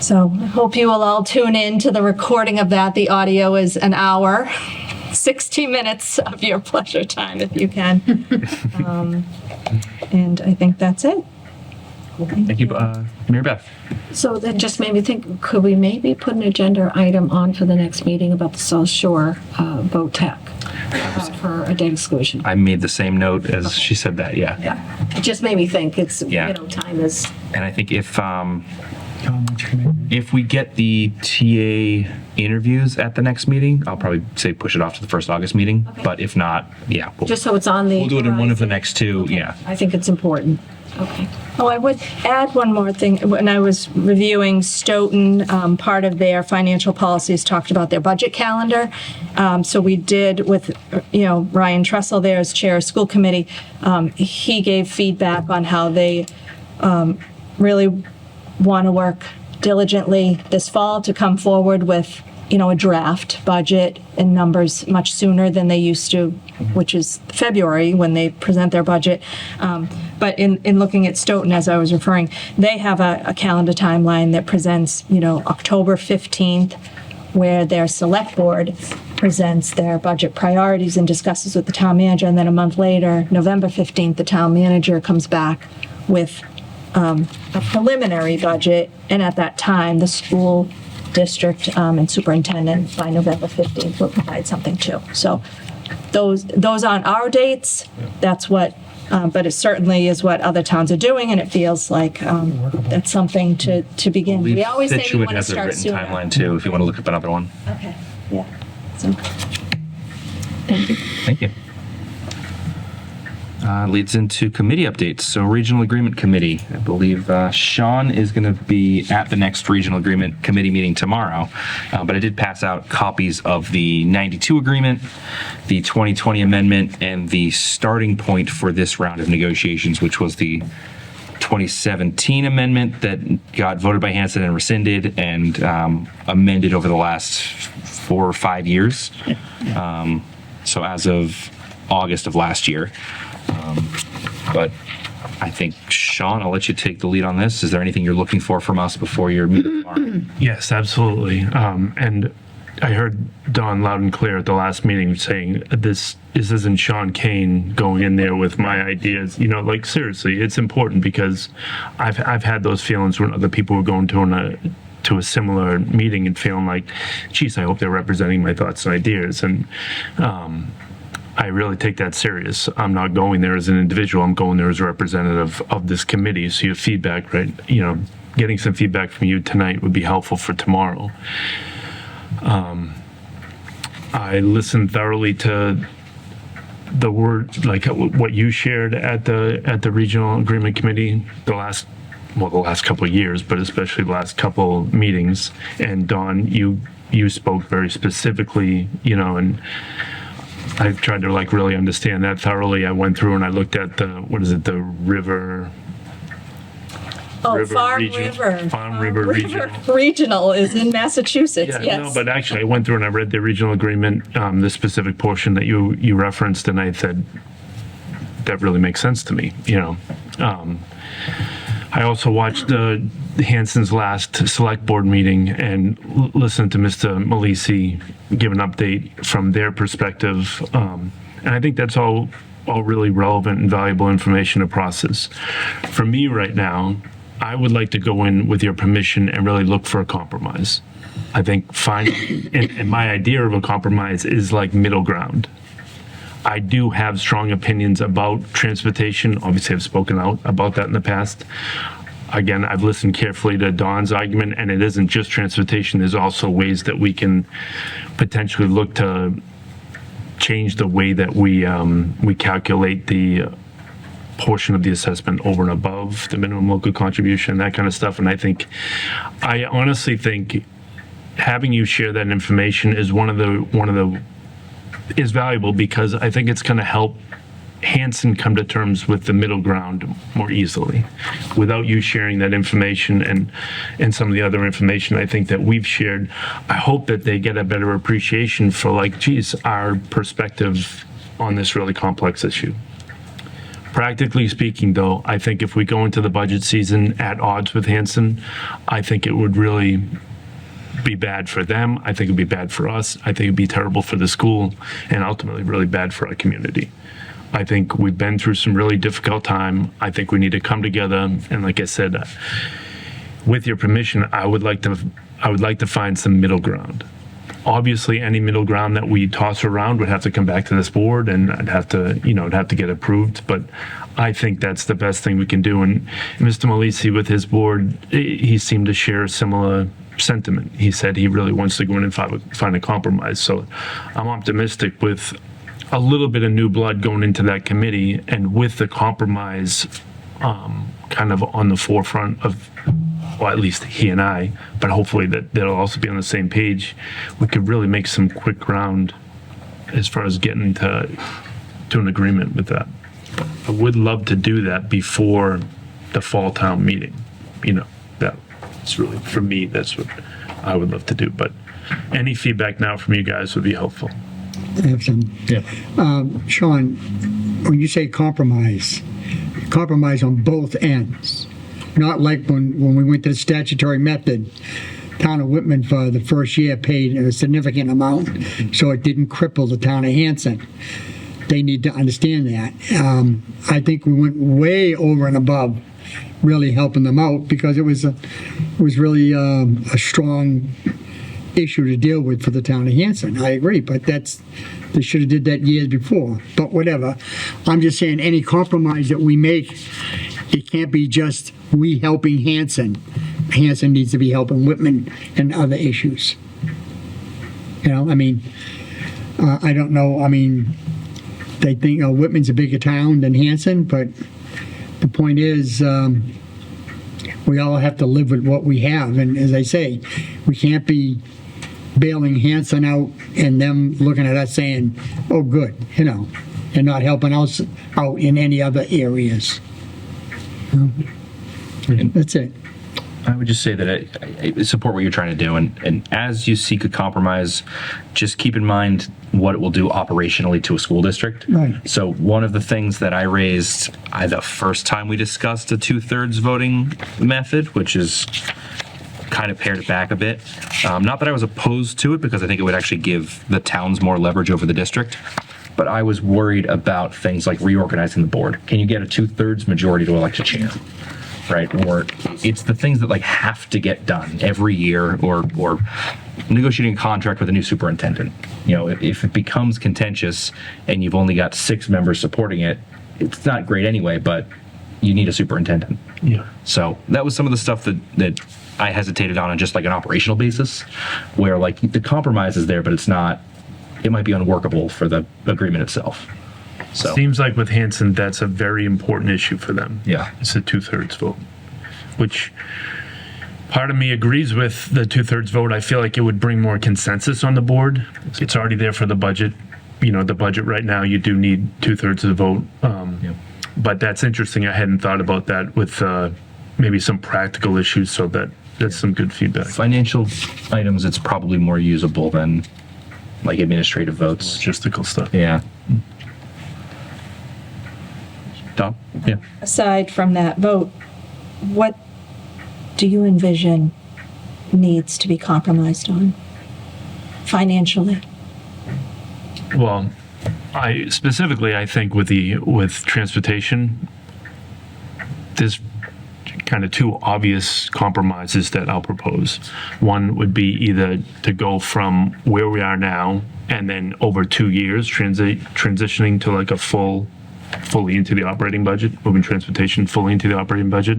So I hope you will all tune in to the recording of that. The audio is an hour, 60 minutes of your pleasure time if you can. And I think that's it. Thank you, Mary Beth. So that just made me think, could we maybe put an agenda item on for the next meeting about the South Shore boat tech for a debt exclusion? I made the same note as she said that, yeah. Yeah, it just made me think it's, time is. And I think if we get the TA interviews at the next meeting, I'll probably say push it off to the first August meeting. Okay. But if not, yeah. Just so it's on the. We'll do it in one of the horizon. next two, yeah. I think it's important. Okay. Oh, I would add one more thing. When I was reviewing Stoughton, part of their financial policies talked about their budget calendar. So we did with, Ryan Trussell there as chair of school committee. He gave feedback on how they really want to work diligently this fall to come forward with, a draft budget and numbers much sooner than they used to which is February when they present their budget. But in looking at Stoughton, as I was referring, they have a calendar timeline that presents, October 15th, where their select board presents their budget priorities and discusses with the town manager. And then a month later, November 15th, the town manager comes back with a preliminary budget. And at that time, the school district and superintendent by November 15th will provide something too. So those aren't our dates. That's what, but it certainly is what other towns are doing, and it feels like that's something to begin. We always say we Situate want to has a start written sooner. timeline too, if you want to look up another one. Okay, yeah. So, thank you. Thank you. Leads into committee updates. So Regional Agreement Committee, I believe Sean is going to be at the next Regional Agreement Committee meeting tomorrow, but I did pass out copies of the 92 agreement, the 2020 amendment, and the starting point for this round of negotiations, which was the 2017 amendment that got voted by Hanson and rescinded and amended over the last 4 or 5 years. So as of August of last year. But I think, Sean, I'll let you take the lead on this. Is there anything you're looking for from us before your meeting tomorrow? Yes, absolutely. And I heard Don loud and clear at the last meeting saying this isn't Sean Kane going in there with my ideas. Like seriously, it's important because I've had those feelings when other people were going to a similar meeting and feeling like, geez, I hope they're representing my thoughts and ideas. And I really take that serious. I'm not going there as an individual. I'm going there as a representative of this committee. So your feedback, right? Getting some feedback from you tonight would be helpful for tomorrow. I listened thoroughly to the word, like what you shared at the Regional Agreement Committee the last couple of years, but especially the last couple meetings. And Dawn, you spoke very specifically, and I tried to really understand that thoroughly. I went through and I looked at the river. Farm River Regional. Regional is in Massachusetts, Yeah, yes. no, but actually I went through and I read the regional agreement, the specific portion that you referenced, and I said, that really makes sense to me, I also watched Hanson's last select board meeting and listened to Mr. Malisi give an update from their perspective. And I think that's all really relevant and valuable information to process. For me right now, I would like to go in with your permission and really look for a compromise. I think and my idea of a compromise is like middle ground. I do have strong opinions about transportation. Obviously, I've spoken out about that in the past. Again, I've listened carefully to Don's argument, and it isn't just transportation. There's also ways that we can potentially look to change the way that we calculate the portion of the assessment over and above the minimum local contribution, that kind of stuff. And I honestly think having you share that information is is valuable, because I think it's going to help Hanson come to terms with the middle ground more easily. Without you sharing that information and some of the other information I think that we've shared, I hope that they get a better appreciation for our perspective on this really complex issue. Practically speaking, though, I think if we go into the budget season at odds with Hanson, I think it would really be bad for them. I think it'd be bad for us. I think it'd be terrible for the school, and ultimately really bad for our community. I think we've been through some really difficult time. I think we need to come together. And like I said, with your permission, I would like to find some middle ground. Obviously, any middle ground that we toss around would have to come back to this board, and it'd have to get approved. But I think that's the best thing we can do. And Mr. Malisi, with his board, he seemed to share a similar sentiment. He said he really wants to go in and find a compromise. So I'm optimistic with a little bit of new blood going into that committee, and with the compromise kind of on the forefront of, well, at least he and I, but hopefully that they'll also be on the same page, we could really make some quick ground as far as getting to an agreement with that. I would love to do that before the fall town meeting. That's really, for me, that's what I would love to do. But any feedback now from you guys would be helpful. I have some. Yeah. Sean, when you say compromise on both ends, not like when we went to the statutory method, town of Whitman for the first year paid a significant amount, so it didn't cripple the town of Hanson. They need to understand that. I think we went way over and above really helping them out because it was really a strong issue to deal with for the town of Hanson. I agree, but they should have did that years before. But whatever. I'm just saying any compromise that we make, it can't be just we helping Hanson. Hanson needs to be helping Whitman and other issues. You know, I mean, I don't know. I mean, they think Whitman's a bigger town than Hanson, but the point is, we all have to live with what we have. And as I say, we can't be bailing Hanson out and them looking at us saying, oh, good, you know, and not helping us out in any other areas. That's it. I would just say that I support what you're trying to do, and as you seek a compromise, just keep in mind what it will do operationally to a school district. Right. So one of the things that I raised the first time we discussed a 2/3 voting method, which is kind of pared it back a bit. Not that I was opposed to it, because I think it would actually give the towns more leverage over the district. But I was worried about things like reorganizing the board. Can you get a 2/3 majority to elect a chair? Right? Or it's the things that like have to get done every year, or negotiating a contract with a new superintendent. You know, if it becomes contentious and you've only got 6 members supporting it, it's not great anyway, but you need a superintendent. Yeah. So that was some of the stuff that I hesitated on just like an operational basis, where like the compromise is there, but it might be unworkable for the agreement itself. So Seems like with Hanson, that's a very important issue for them. Yeah. It's a 2/3 vote, which part of me agrees with the 2/3 vote. I feel like it would bring more consensus on the board. It's already there for the budget. You know, the budget right now, you do need 2/3 of the vote. But that's interesting. I hadn't thought about that with maybe some practical issues, so that's some good feedback. financial items, it's probably more usable than like administrative votes. Logistical stuff. Yeah. Tom? Yeah. Aside from that vote, what do you envision needs to be compromised on financially? Well, I think with transportation, there's kind of 2 obvious compromises that I'll propose. One would be either to go from where we are now and then over 2 years transitioning to like a fully into the operating budget, moving transportation fully into the operating budget,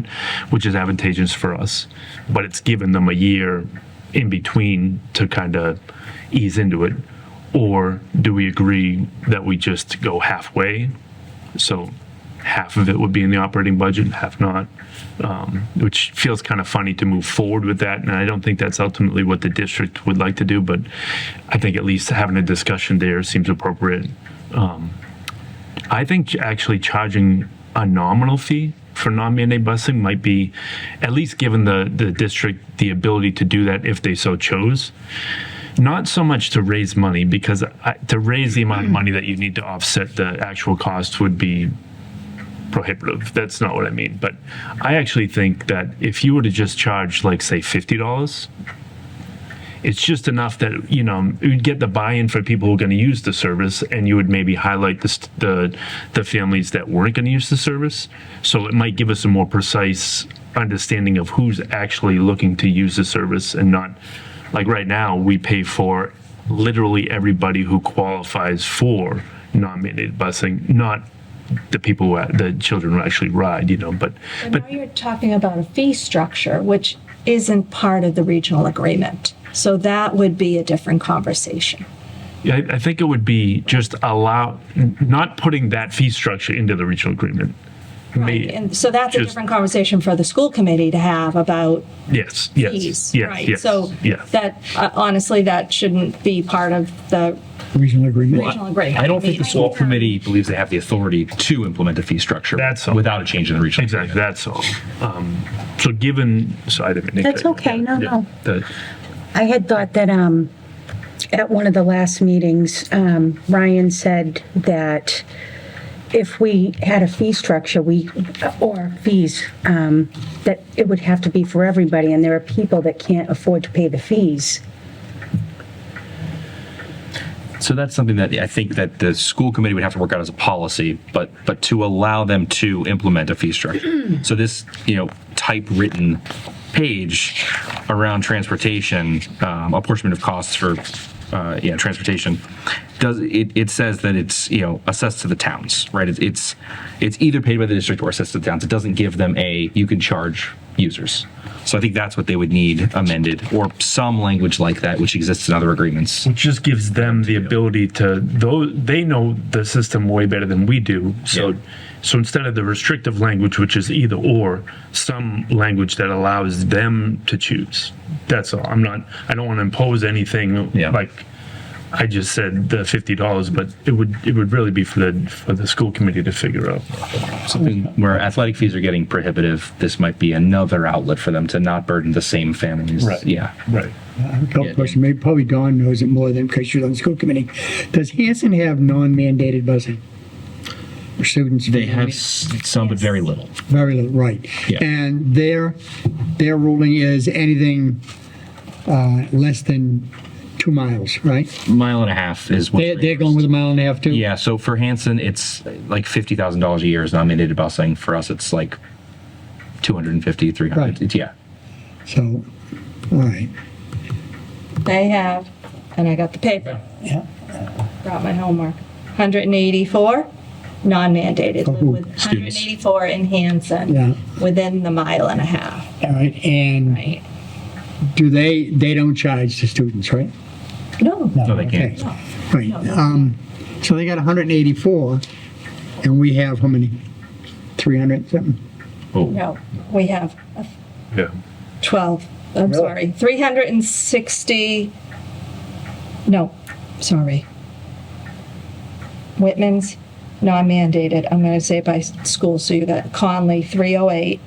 which is advantageous for us. But it's given them a year in between to kind of ease into it. Or do we agree that we just go halfway? So half of it would be in the operating budget, half not, which feels kind of funny to move forward with that. And I don't think that's ultimately what the district would like to do, but I think at least having a discussion there seems appropriate. I think actually charging a nominal fee for non-mandate busing might be, at least given the district the ability to do that if they so chose. Not so much to raise money, because to raise the amount of money that you need to offset the actual cost would be prohibitive. That's not what I mean. But I actually think that if you were to just charge, like, say, $50, it's just enough that, you know, you'd get the buy-in for people who are going to use the service, and you would maybe highlight the families that weren't going to use the service. So it might give us a more precise understanding of who's actually looking to use the service, and not, like right now, we pay for literally everybody who qualifies for non-mandated busing, not the people the children who actually ride, you know, but Now you're talking about a fee structure, which isn't part of the regional agreement. So that would be a different conversation. yeah, I think it would be just not putting that fee structure into the regional agreement. Right. And so that's a different conversation for the school committee to have about Yes, fees. yes, Right. yes, So yeah. that, honestly, that shouldn't be part of the Regional agreement. regional agreement. I don't think the school committee believes they have the authority to implement a fee structure. That's all. Without a change in the regional. Exactly, that's all. So I didn't. That's okay, no. The- I had thought that At one of the last meetings, Ryan said that if we had a fee structure, or fees, that it would have to be for everybody, and there are people that can't afford to pay the fees. So that's something that I think that the school committee would have to work out as a policy, but to allow them to implement a fee structure. So this, typewritten page around transportation, apportionment of costs for, transportation, it says that it's, assessed to the towns, right? It's either paid by the district or assessed to the towns. It doesn't give them you can charge users. So I think that's what they would need amended, or some language like that, which exists in other agreements. It just gives them the ability to, though they know the system way better than we do. So instead of the restrictive language, which is either or, some language that allows them to choose. That's all. I don't want to impose anything like I just said the $50, but it would really be for the school committee to figure out. Something where athletic fees are getting prohibitive, this might be another outlet for them to not burden the same families. Right. Yeah. Right. A couple questions, maybe probably Dawn knows it more than because she's on the school committee. Does Hanson have non-mandated busing? For students? They have some, but very little. Very little, right. Yeah. And their ruling is anything less than 2 miles, right? Mile and a half is what They're going with a mile and a half too? Yeah, so for Hanson, it's like $50,000 a year is non-mandated busing. For us, it's like 250, 300. Right. Yeah. So, all right. They have, and I got the paper, Yeah. brought my homework, 184 non-mandated, live with Students. 184 in Hanson, Yeah. within the mile and a half, All right, and right? do they don't charge the students, right? No, No, they can't. Okay. Right. So they got 184, and we have how many? 300 something? no, we have Yeah. 12, I'm Really? sorry, 360, no, sorry. Whitman's non-mandated, I'm gonna say by school, so you got Conley, 308,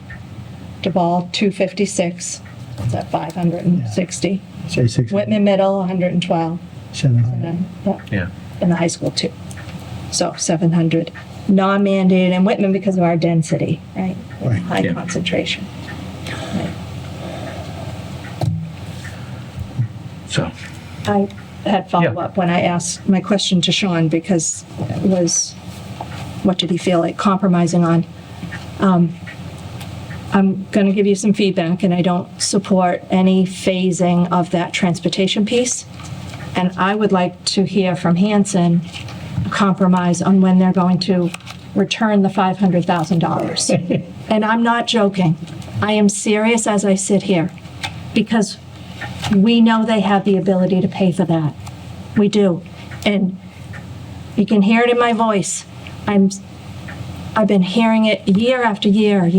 DeBall, 256, that's at 560. Say 600. Whitman Middle, 112, 700. and then, Yeah. in the high school too. So 700, non-mandated in Whitman because of our density, right? Right. High Yeah. concentration. Right. So, I had follow-up when I asked my question to Sean because it was, what did he feel like compromising on? I'm going to give you some feedback, and I don't support any phasing of that transportation piece. And I would like to hear from Hanson a compromise on when they're going to return the $500,000. And I'm not joking. I am serious as I sit here, because we know they have the ability to pay for that. We do. And you can hear it in my voice. I've been hearing it year after year,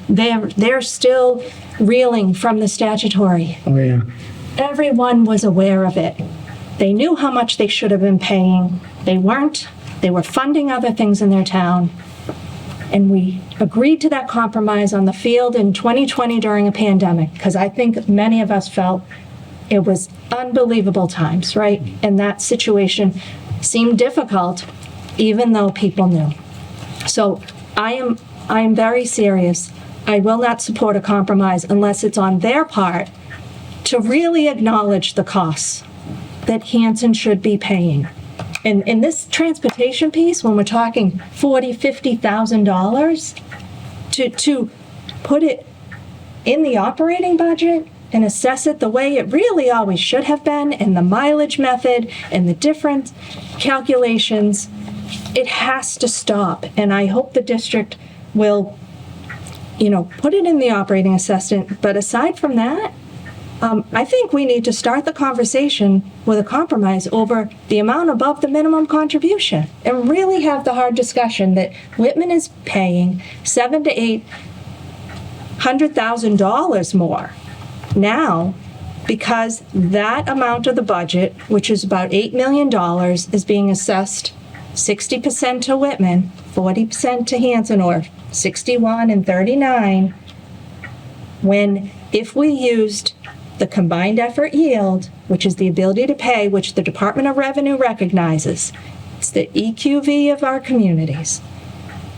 they're still reeling from the statutory. Oh, yeah. Everyone was aware of it. They knew how much they should have been paying. They weren't. They were funding other things in their town. And we agreed to that compromise on the field in 2020 during a pandemic, because I think many of us felt it was unbelievable times, right? And that situation seemed difficult, even though people knew. So I am very serious. I will not support a compromise unless it's on their part to really acknowledge the costs that Hanson should be paying. And in this transportation piece, when we're talking $40,000, $50,000, to put it in the operating budget and assess it the way it really always should have been, in the mileage method and the different calculations, it has to stop. And I hope the district will, put it in the operating assessment. But aside from that, I think we need to start the conversation with a compromise over the amount above the minimum contribution, and really have the hard discussion that Whitman is paying $700,000 to $800,000 more now, because that amount of the budget, which is about $8 million, is being assessed 60% to Whitman, 40% to Hanson, or 61 and 39, when if we used the combined effort yield, which is the ability to pay, which the Department of Revenue recognizes, it's the EQV of our communities,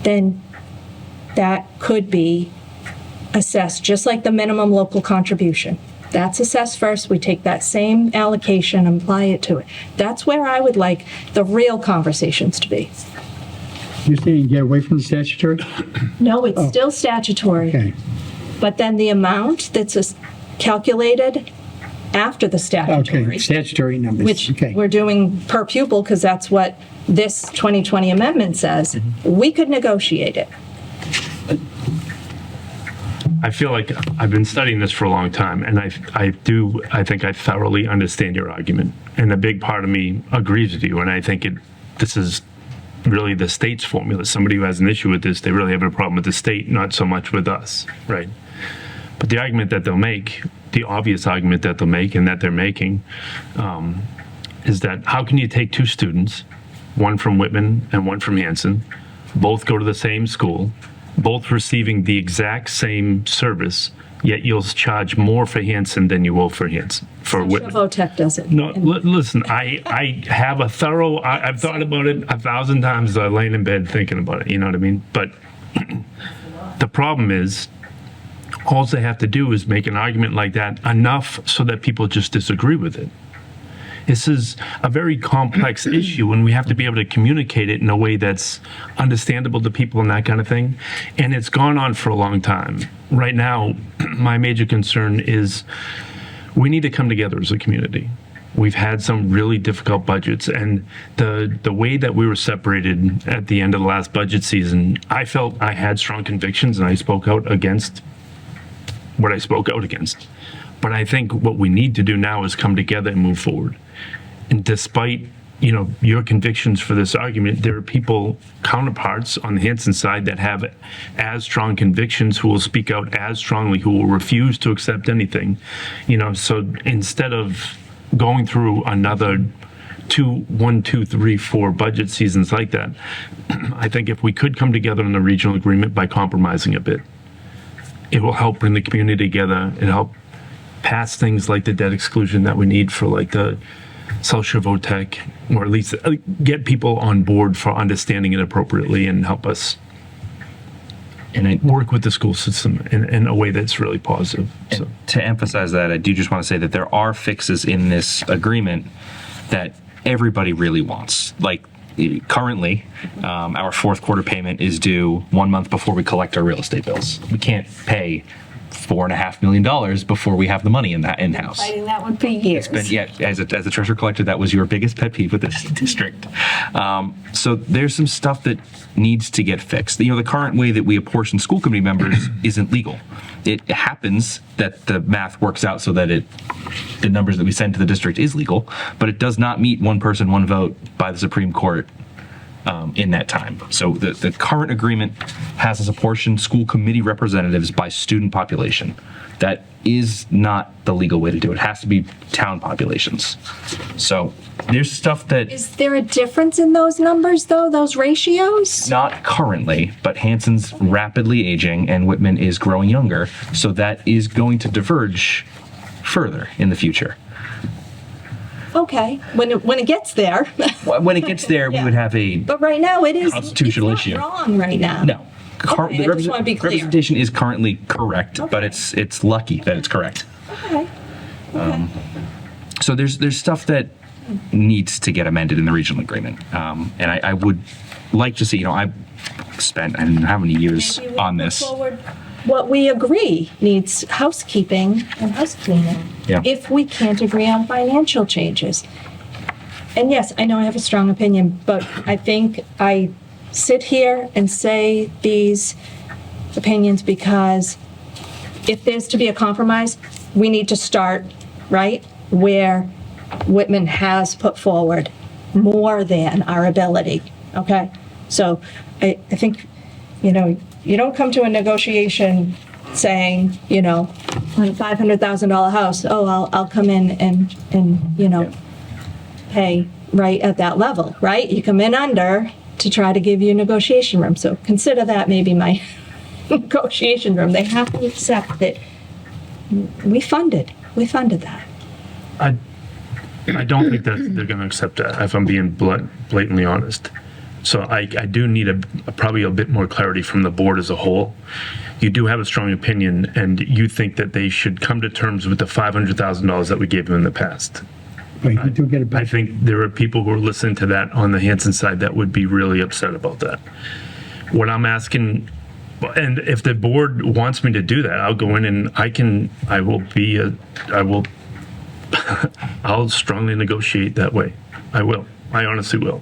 then that could be assessed just like the minimum local contribution. That's assessed first. We take that same allocation and apply it to it. That's where I would like the real conversations to be. You're saying get away from the statutory? No, it's still statutory. Okay. But then the amount that's calculated after the statutory, Okay, statutory numbers. which Okay. we're doing per pupil because that's what this 2020 amendment says, we could negotiate it. I feel like I've been studying this for a long time, and I think I thoroughly understand your argument. And a big part of me agrees with you, and I think this is really the state's formula. Somebody who has an issue with this, they really have a problem with the state, not so much with us, right? But the argument that they'll make, the obvious argument that they'll make and that they're making, is that how can you take two students, one from Whitman and one from Hanson, both go to the same school, both receiving the exact same service, yet you'll charge more for Hanson than you will for Hanson, for Whitman. Votech does it. No, listen, I have a thorough, I've thought about it 1,000 times, laying in bed thinking about it, you know what I mean? But the problem is, all they have to do is make an argument like that enough so that people just disagree with it. This is a very complex issue, and we have to be able to communicate it in a way that's understandable to people and that kind of thing. And it's gone on for a long time. Right now, my major concern is we need to come together as a community. We've had some really difficult budgets, and the way that we were separated at the end of the last budget season, I felt I had strong convictions, and I spoke out against what I spoke out against. But I think what we need to do now is come together and move forward. And despite, your convictions for this argument, there are people, counterparts on the Hanson side that have as strong convictions, who will speak out as strongly, who will refuse to accept anything. So instead of going through another 1, 2, 3, 4 budget seasons like that, I think if we could come together on the regional agreement by compromising a bit, it will help bring the community together. It'll help pass things like the debt exclusion that we need for like the social Votech, or at least get people on board for understanding it appropriately and help us work with the school system in a way that's really positive. So. To emphasize that, I do just want to say that there are fixes in this agreement that everybody really wants. Like currently, our fourth quarter payment is due 1 month before we collect our real estate bills. We can't pay $4.5 million before we have the money in that in-house. Fighting that one for years. But yeah, as a treasurer collector, that was your biggest pet peeve with this district. So there's some stuff that needs to get fixed. The current way that we apportion school committee members isn't legal. It happens that the math works out so that the numbers that we send to the district is legal, but it does not meet one person, one vote by the Supreme Court in that time. So the current agreement has us apportion school committee representatives by student population. That is not the legal way to do it. It has to be town populations. So there's stuff that... Is there a difference in those numbers, though, those ratios? Not currently, but Hanson's rapidly aging and Whitman is growing younger, so that is going to diverge further in the future. Okay, when it gets there. When it gets there, we would have a But right now, it is constitutional it's issue. not wrong right now. No. Okay, I just want to be clear. Representation is currently correct, but Okay. it's lucky that it's correct. Okay. So there's stuff that needs to get amended in the regional agreement, and I would like to see. I've spent I don't know how many years Maybe we on put this. forward what we agree needs housekeeping and house cleaning. Yeah. If we can't agree on financial changes. And yes, I know I have a strong opinion, but I think I sit here and say these opinions because if there's to be a compromise, we need to start, right, where Whitman has put forward more than our ability, okay? So I think, you don't come to a negotiation saying, on a $500,000 house, I'll come in and pay right at that level, right? You come in under to try to give you negotiation room. So consider that maybe my negotiation room. They have to accept that we funded. We funded that. I don't think that they're going to accept that, if I'm being blatantly honest. So I do need probably a bit more clarity from the board as a whole. You do have a strong opinion, and you think that they should come to terms with the $500,000 that we gave them in the past. Right, you do get it I back. think there are people who are listening to that on the Hanson side that would be really upset about that. What I'm asking, and if the board wants me to do that, I'll go in and I'll strongly negotiate that way. I will. I honestly will.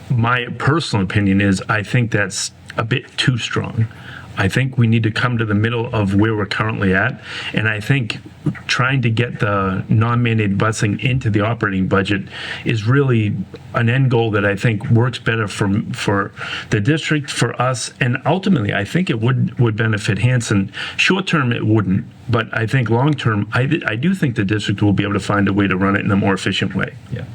My personal opinion is I think that's a bit too strong. I think we need to come to the middle of where we're currently at. And I think trying to get the non-mandated busing into the operating budget is really an end goal that I think works better for the district, for us, and ultimately I think it would benefit Hanson. Short term it wouldn't, but I think long term I do think the district will be able to find a way to run it in a more efficient way. Yeah.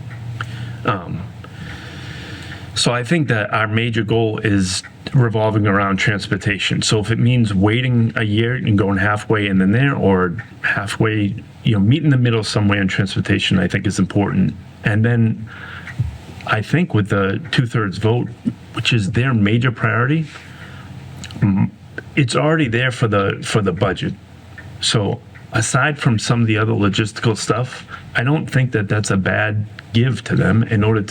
So I think that our major goal is revolving around transportation. So if it means waiting a year and going halfway and then there, or halfway, meet in the middle somewhere in transportation, I think is important. And then I think with the 2/3 vote, which is their major priority, it's already there for the budget. So aside from some of the other logistical stuff, I don't think that that's a bad give to them in order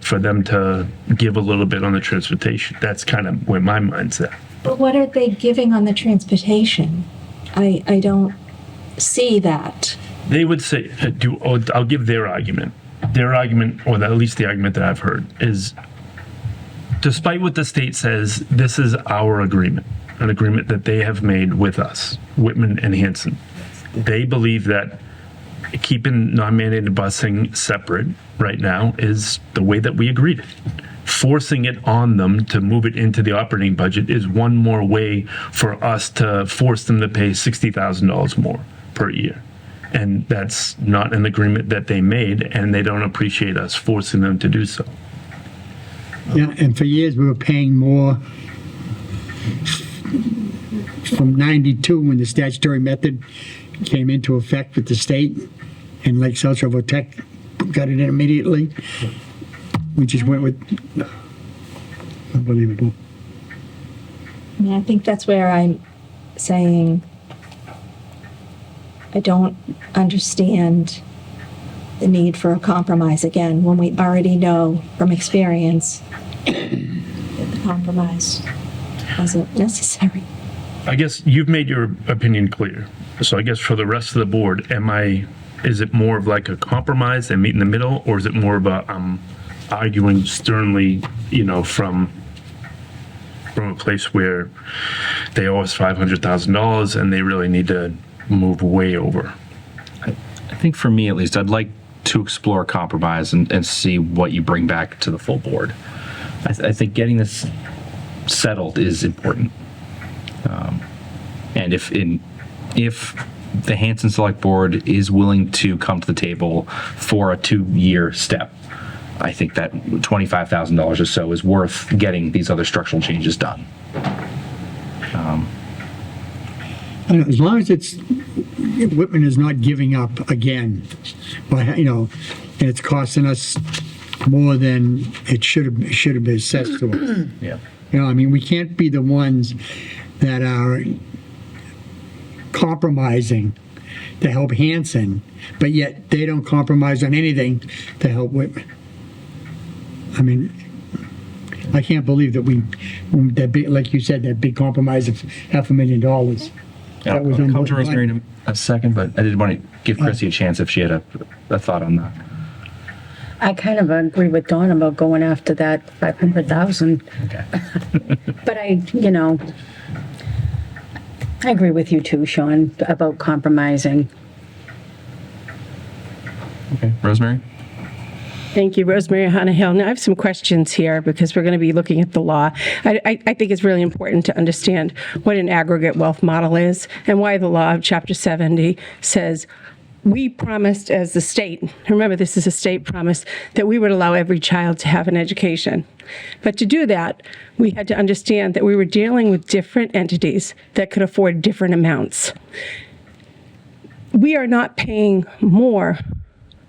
for them to give a little bit on the transportation. That's kind of where my mind's at. But what are they giving on the transportation? I don't see that. They would say, I'll give their argument. Their argument, or at least the argument that I've heard, is despite what the state says, this is our agreement, an agreement that they have made with us, Whitman and Hanson. They believe that keeping non-mandated busing separate right now is the way that we agreed. Forcing it on them to move it into the operating budget is one more way for us to force them to pay $60,000 more per year. And that's not an agreement that they made, and they don't appreciate us forcing them to do so. Yeah, and for years we were paying more from 92 when the statutory method came into effect with the state, and Lake South Shore Tech got it in immediately. We just went with, unbelievable. I mean, I think that's where I'm saying I don't understand the need for a compromise again, when we already know from experience that the compromise wasn't necessary. I guess you've made your opinion clear. So I guess for the rest of the board, is it more of like a compromise and meet in the middle, or is it more of a arguing sternly, from a place where they owe us $500,000 and they really need to move way over? I think for me, at least, I'd like to explore compromise and see what you bring back to the full board. I think getting this settled is important. And if the Hanson Select Board is willing to come to the table for a 2-year step, I think that $25,000 or so is worth getting these other structural changes done. As long as Whitman is not giving up again, but and it's costing us more than it should have been assessed to us. Yeah. We can't be the ones that are compromising to help Hanson, but yet they don't compromise on anything to help Whitman. I can't believe that that big, like you said, that big compromise of $500,000. That was I'll come to unbelievable. Rosemary in a second, but I did want to give Chrissy a chance if she had a thought on that. I kind of agree with Dawn about going after that 500,000. Okay. But I agree with you too, Sean, about compromising. Okay. Rosemary? Thank you, Rosemary Hannah Hill. Now, I have some questions here because we're going to be looking at the law. I think it's really important to understand what an aggregate wealth model is and why the law of Chapter 70 says we promised as the state, remember this is a state promise, that we would allow every child to have an education. But to do that, we had to understand that we were dealing with different entities that could afford different amounts. we are not paying more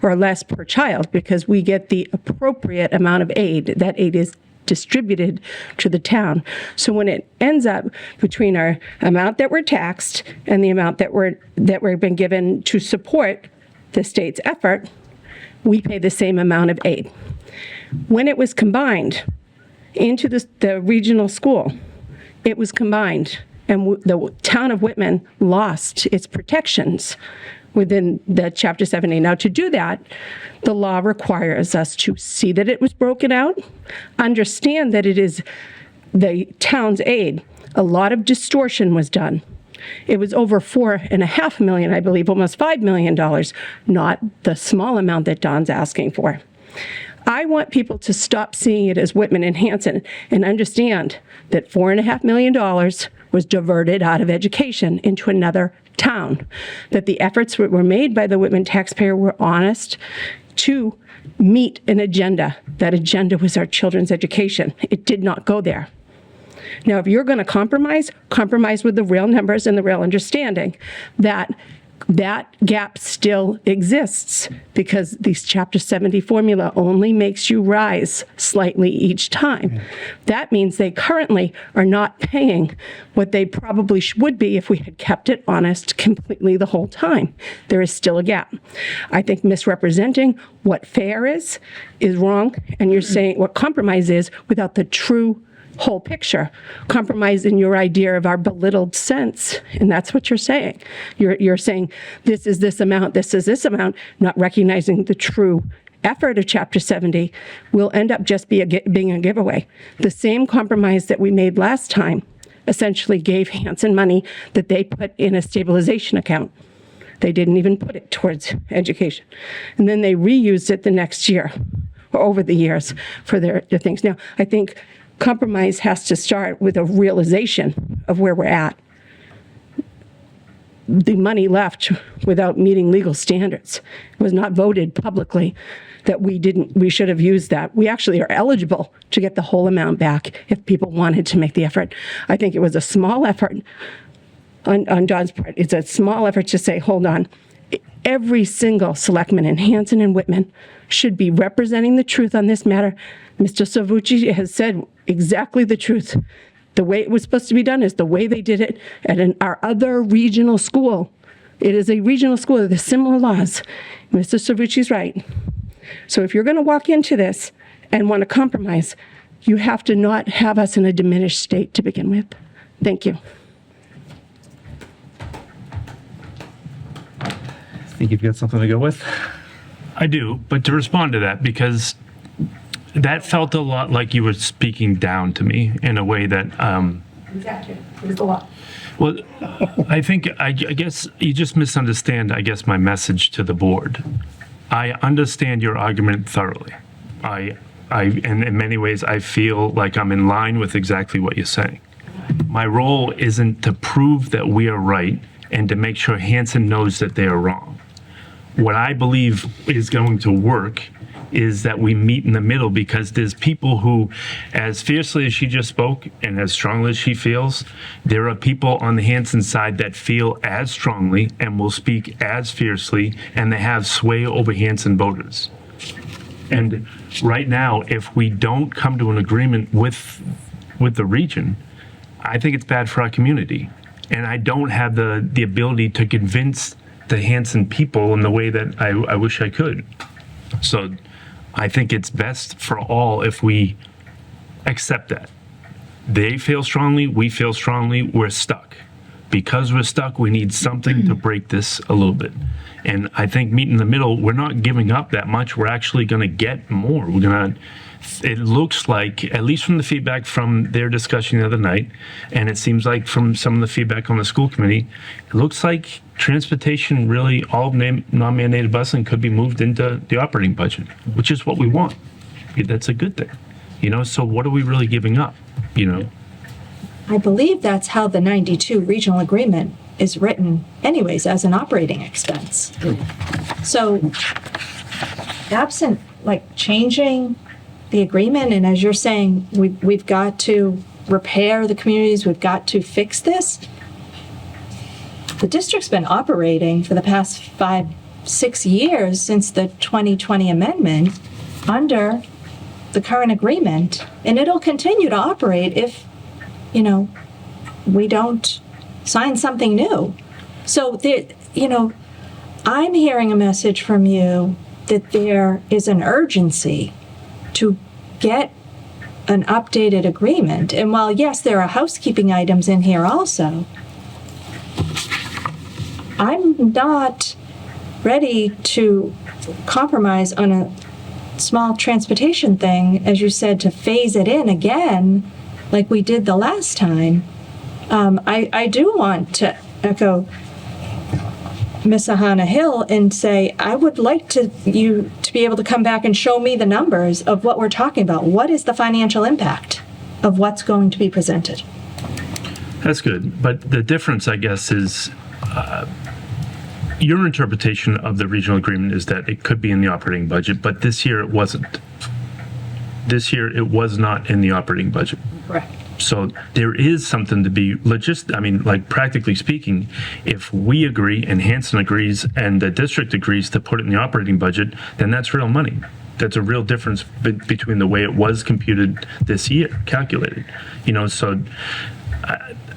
or less per child because we get the appropriate amount of aid. That aid is distributed to the town. So when it ends up between our amount that we're taxed and the amount that we've been given to support the state's effort, we pay the same amount of aid. When it was combined into the regional school, it was combined, and the town of Whitman lost its protections within the Chapter 70. Now, to do that, the law requires us to see that it was broken out, understand that it is the town's aid. A lot of distortion was done. It was over $4.5 million, I believe, almost $5 million, not the small amount that Don's asking for. I want people to stop seeing it as Whitman and Hanson and understand that $4.5 million was diverted out of education into another town, that the efforts that were made by the Whitman taxpayer were honest to meet an agenda. That agenda was our children's education. It did not go there. Now, if you're going to compromise with the real numbers and the real understanding that that gap still exists because this Chapter 70 formula only makes you rise slightly each time. That means they currently are not paying what they probably would be if we had kept it honest completely the whole time. There is still a gap. I think misrepresenting what fair is wrong, and you're saying what compromise is without the true whole picture, compromise in your idea of our belittled sense. And that's what you're saying. You're saying this is this amount, this is this amount, not recognizing the true effort of Chapter 70 will end up just being a giveaway. The same compromise that we made last time essentially gave Hanson money that they put in a stabilization account. They didn't even put it towards education. And then they reused it the next year or over the years for their things. Now, I think compromise has to start with a realization of where we're at. The money left without meeting legal standards. It was not voted publicly that we should have used that. We actually are eligible to get the whole amount back if people wanted to make the effort. I think it was a small effort on Don's part. It's a small effort to say, hold on, every single selectman in Hanson and Whitman should be representing the truth on this matter. Mr. Savucci has said exactly the truth. The way it was supposed to be done is the way they did it at our other regional school. It is a regional school with similar laws. Mr. Savucci's right. So if you're going to walk into this and want to compromise, you have to not have us in a diminished state to begin with. Thank you. I think you've got something to go with. I do, but to respond to that, because that felt a lot like you were speaking down to me in a way that, Exactly. It was a lot. well, I guess you just misunderstand, my message to the board. I understand your argument thoroughly. And in many ways, I feel like I'm in line with exactly what you're saying. My role isn't to prove that we are right and to make sure Hanson knows that they are wrong. What I believe is going to work is that we meet in the middle, because there's people who, as fiercely as she just spoke and as strongly as she feels, there are people on the Hanson side that feel as strongly and will speak as fiercely, and they have sway over Hanson voters. And right now, if we don't come to an agreement with the region, I think it's bad for our community. And I don't have the ability to convince the Hanson people in the way that I wish I could. So I think it's best for all if we accept that. They feel strongly, we feel strongly, we're stuck. Because we're stuck, we need something to break this a little bit. And I think meet in the middle, we're not giving up that much. We're actually going to get more. It looks like, at least from the feedback from their discussion the other night, and it seems like from some of the feedback on the school committee, it looks like transportation, really all non-mandated busing could be moved into the operating budget, which is what we want. That's a good thing. So what are we really giving up, I believe that's how the 92 regional agreement is written anyways, as an operating expense. So absent changing the agreement, and as you're saying, we've got to repair the communities, we've got to fix this, the district's been operating for the past 5-6 years since the 2020 amendment under the current agreement, and it'll continue to operate if, we don't sign something new. So, I'm hearing a message from you that there is an urgency to get an updated agreement. And while, yes, there are housekeeping items in here also, I'm not ready to compromise on a small transportation thing, as you said, to phase it in again, like we did the last time. I do want to echo Ms. Ahana Hill and say, I would like you to be able to come back and show me the numbers of what we're talking about. What is the financial impact of what's going to be presented? That's good. But the difference, I guess, is your interpretation of the regional agreement is that it could be in the operating budget, but this year it wasn't. This year it was not in the operating budget. Correct. So there is something to be practically speaking, if we agree and Hanson agrees and the district agrees to put it in the operating budget, then that's real money. That's a real difference between the way it was computed this year, calculated. So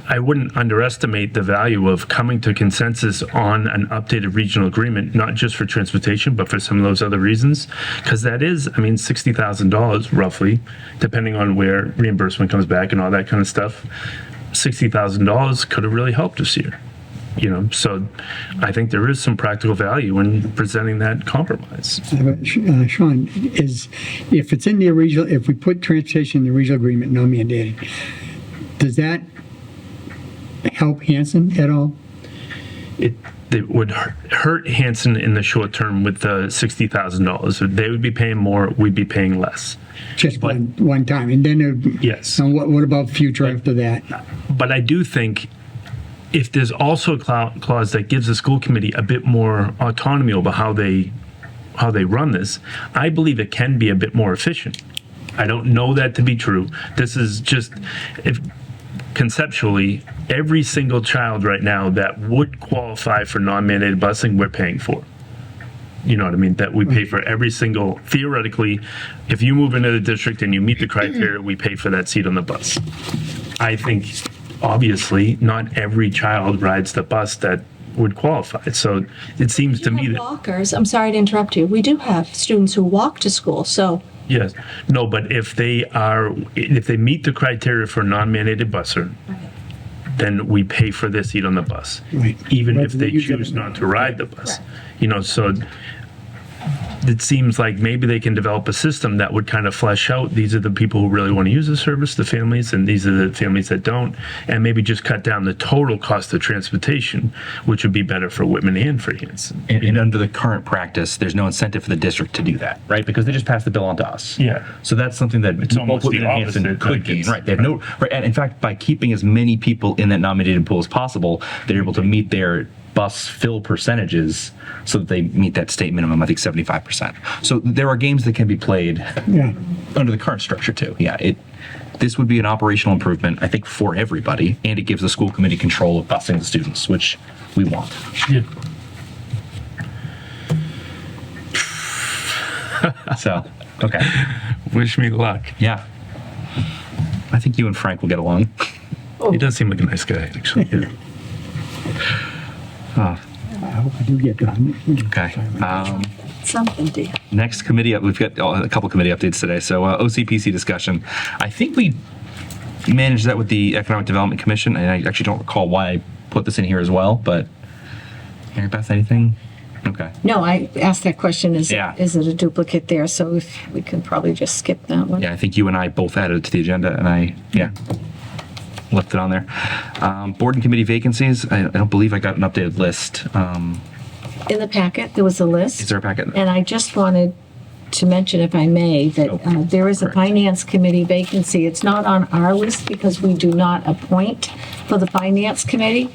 I wouldn't underestimate the value of coming to consensus on an updated regional agreement, not just for transportation, but for some of those other reasons. Because that is, $60,000 roughly, depending on where reimbursement comes back and all that kind of stuff. $60,000 could have really helped this year. So I think there is some practical value in presenting that compromise. Sean, if it's in the regional, if we put transportation in the regional agreement, non-mandated, does that help Hanson at all? It would hurt Hanson in the short term with the $60,000. They would be paying more, we'd be paying less. Just one time, and then yes. And what about future after that? But I do think if there's also a clause that gives the school committee a bit more autonomy over how they run this, I believe it can be a bit more efficient. I don't know that to be true. This is just conceptually, every single child right now that would qualify for non-mandated busing, we're paying for. You know what I mean? That we pay for every single, theoretically, if you move into the district and you meet the criteria, we pay for that seat on the bus. I think, obviously, not every child rides the bus that would qualify. So it seems to me that walkers, I'm sorry to interrupt you. We do have students who walk to school, so. yes, no, but if they meet the criteria for non-mandated busser, then we pay for their seat on the bus, Right. even Right, if they you get choose it. not to ride the bus. So it seems like maybe they can develop a system that would kind of flesh out, these are the people who really want to use the service, the families, and these are the families that don't, and maybe just cut down the total cost of transportation, which would be better for Whitman and for Hanson. And under the current practice, there's no incentive for the district to do that, right? Because they just pass the bill on to us. Yeah. So that's something that It's almost Whitman the and Hanson opposite, could like gain, it's- right? They have no, right. And in fact, by keeping as many people in that nominated pool as possible, they're able to meet their bus fill percentages so that they meet that state minimum, I think 75%. So there are games that can be played Yeah. under the current structure too. Yeah, this would be an operational improvement, I think, for everybody, and it gives the school committee control of busing the students, which we want. Yeah. So, okay. Wish me luck. Yeah. I think you and Frank will get along. He does seem like a nice guy, actually. Yeah. I hope I do get done. Okay. Something, dear. Next committee up, we've got a couple committee updates today. So OCPC discussion. I think we managed that with the Economic Development Commission, and I actually don't recall why I put this in here as well, but Mary Beth, anything? Okay. No, I asked that question, is Yeah. it a duplicate there? So if we can probably just skip that one. Yeah, I think you and I both added it to the agenda, and I left it on there. Board and committee vacancies. I don't believe I got an updated list. In the packet, there was a list. Is there a packet? And I just wanted to mention, if I may, that there is a correct. finance committee vacancy. It's not on our list because we do not appoint for the finance committee.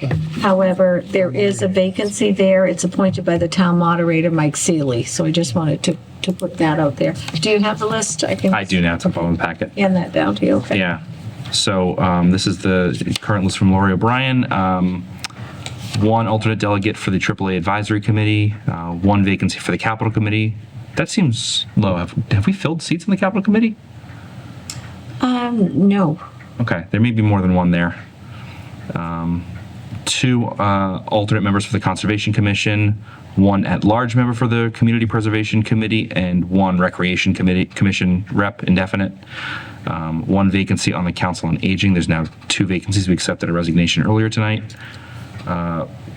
However, there is a vacancy there. It's appointed by the town moderator, Mike Seeley. So I just wanted to put that out there. Do you have the list? I do now. It's up on the packet. Hand that down to you, okay? Yeah. So this is the current list from Lori O'Brien. one alternate delegate for the AAA Advisory Committee, one vacancy for the Capital Committee. That seems low. Have we filled seats in the Capital Committee? No. Okay, there may be more than one there. Two alternate members for the Conservation Commission, one at-large member for the Community Preservation Committee, and one Recreation Commission rep, indefinite. One vacancy on the Council on Aging. There's now two vacancies. We accepted a resignation earlier tonight.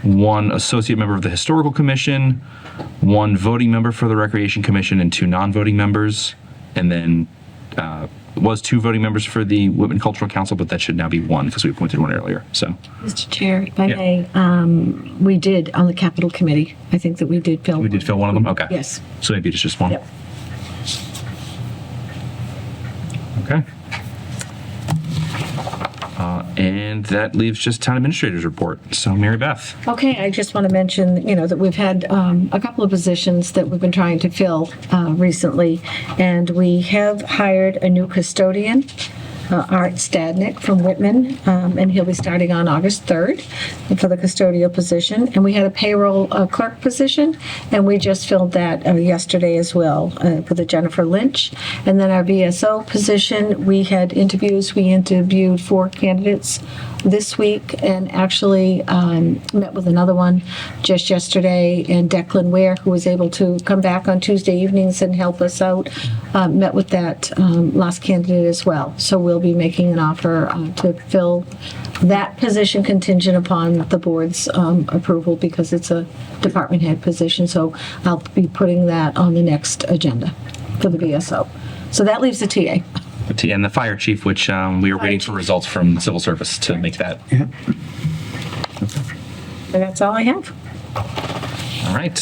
One associate member of the Historical Commission, one voting member for the Recreation Commission, and two non-voting members. And then was two voting members for the Whitman Cultural Council, but that should now be one because we appointed one earlier. So, Mr. Chair, if I Yeah. may, we did on the Capital Committee. I think that we did fill. we did fill one of them? Okay. Yes. So maybe it's just one? Yep. Okay. And that leaves just town administrator's report. So Mary Beth. Okay, I just want to mention, that we've had a couple of positions that we've been trying to fill recently, and we have hired a new custodian, Art Stadnick from Whitman, and he'll be starting on August 3rd for the custodial position. And we had a payroll clerk position, and we just filled that yesterday as well for the Jennifer Lynch. And then our VSO position, we had interviews. We interviewed 4 candidates this week and actually met with another one just yesterday, and Declan Ware, who was able to come back on Tuesday evenings and help us out, met with that last candidate as well. So we'll be making an offer to fill that position contingent upon the board's approval because it's a department head position. So I'll be putting that on the next agenda for the VSO. So that leaves the TA. And the fire chief, which we are waiting for results from the civil service to make that. Yeah. And that's all I have. All right.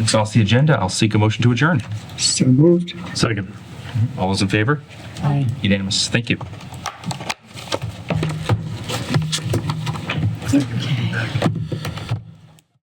Exhaust the agenda. I'll seek a motion to adjourn. So moved. Second. All those in favor? Aye. Unanimous. Thank you. Okay.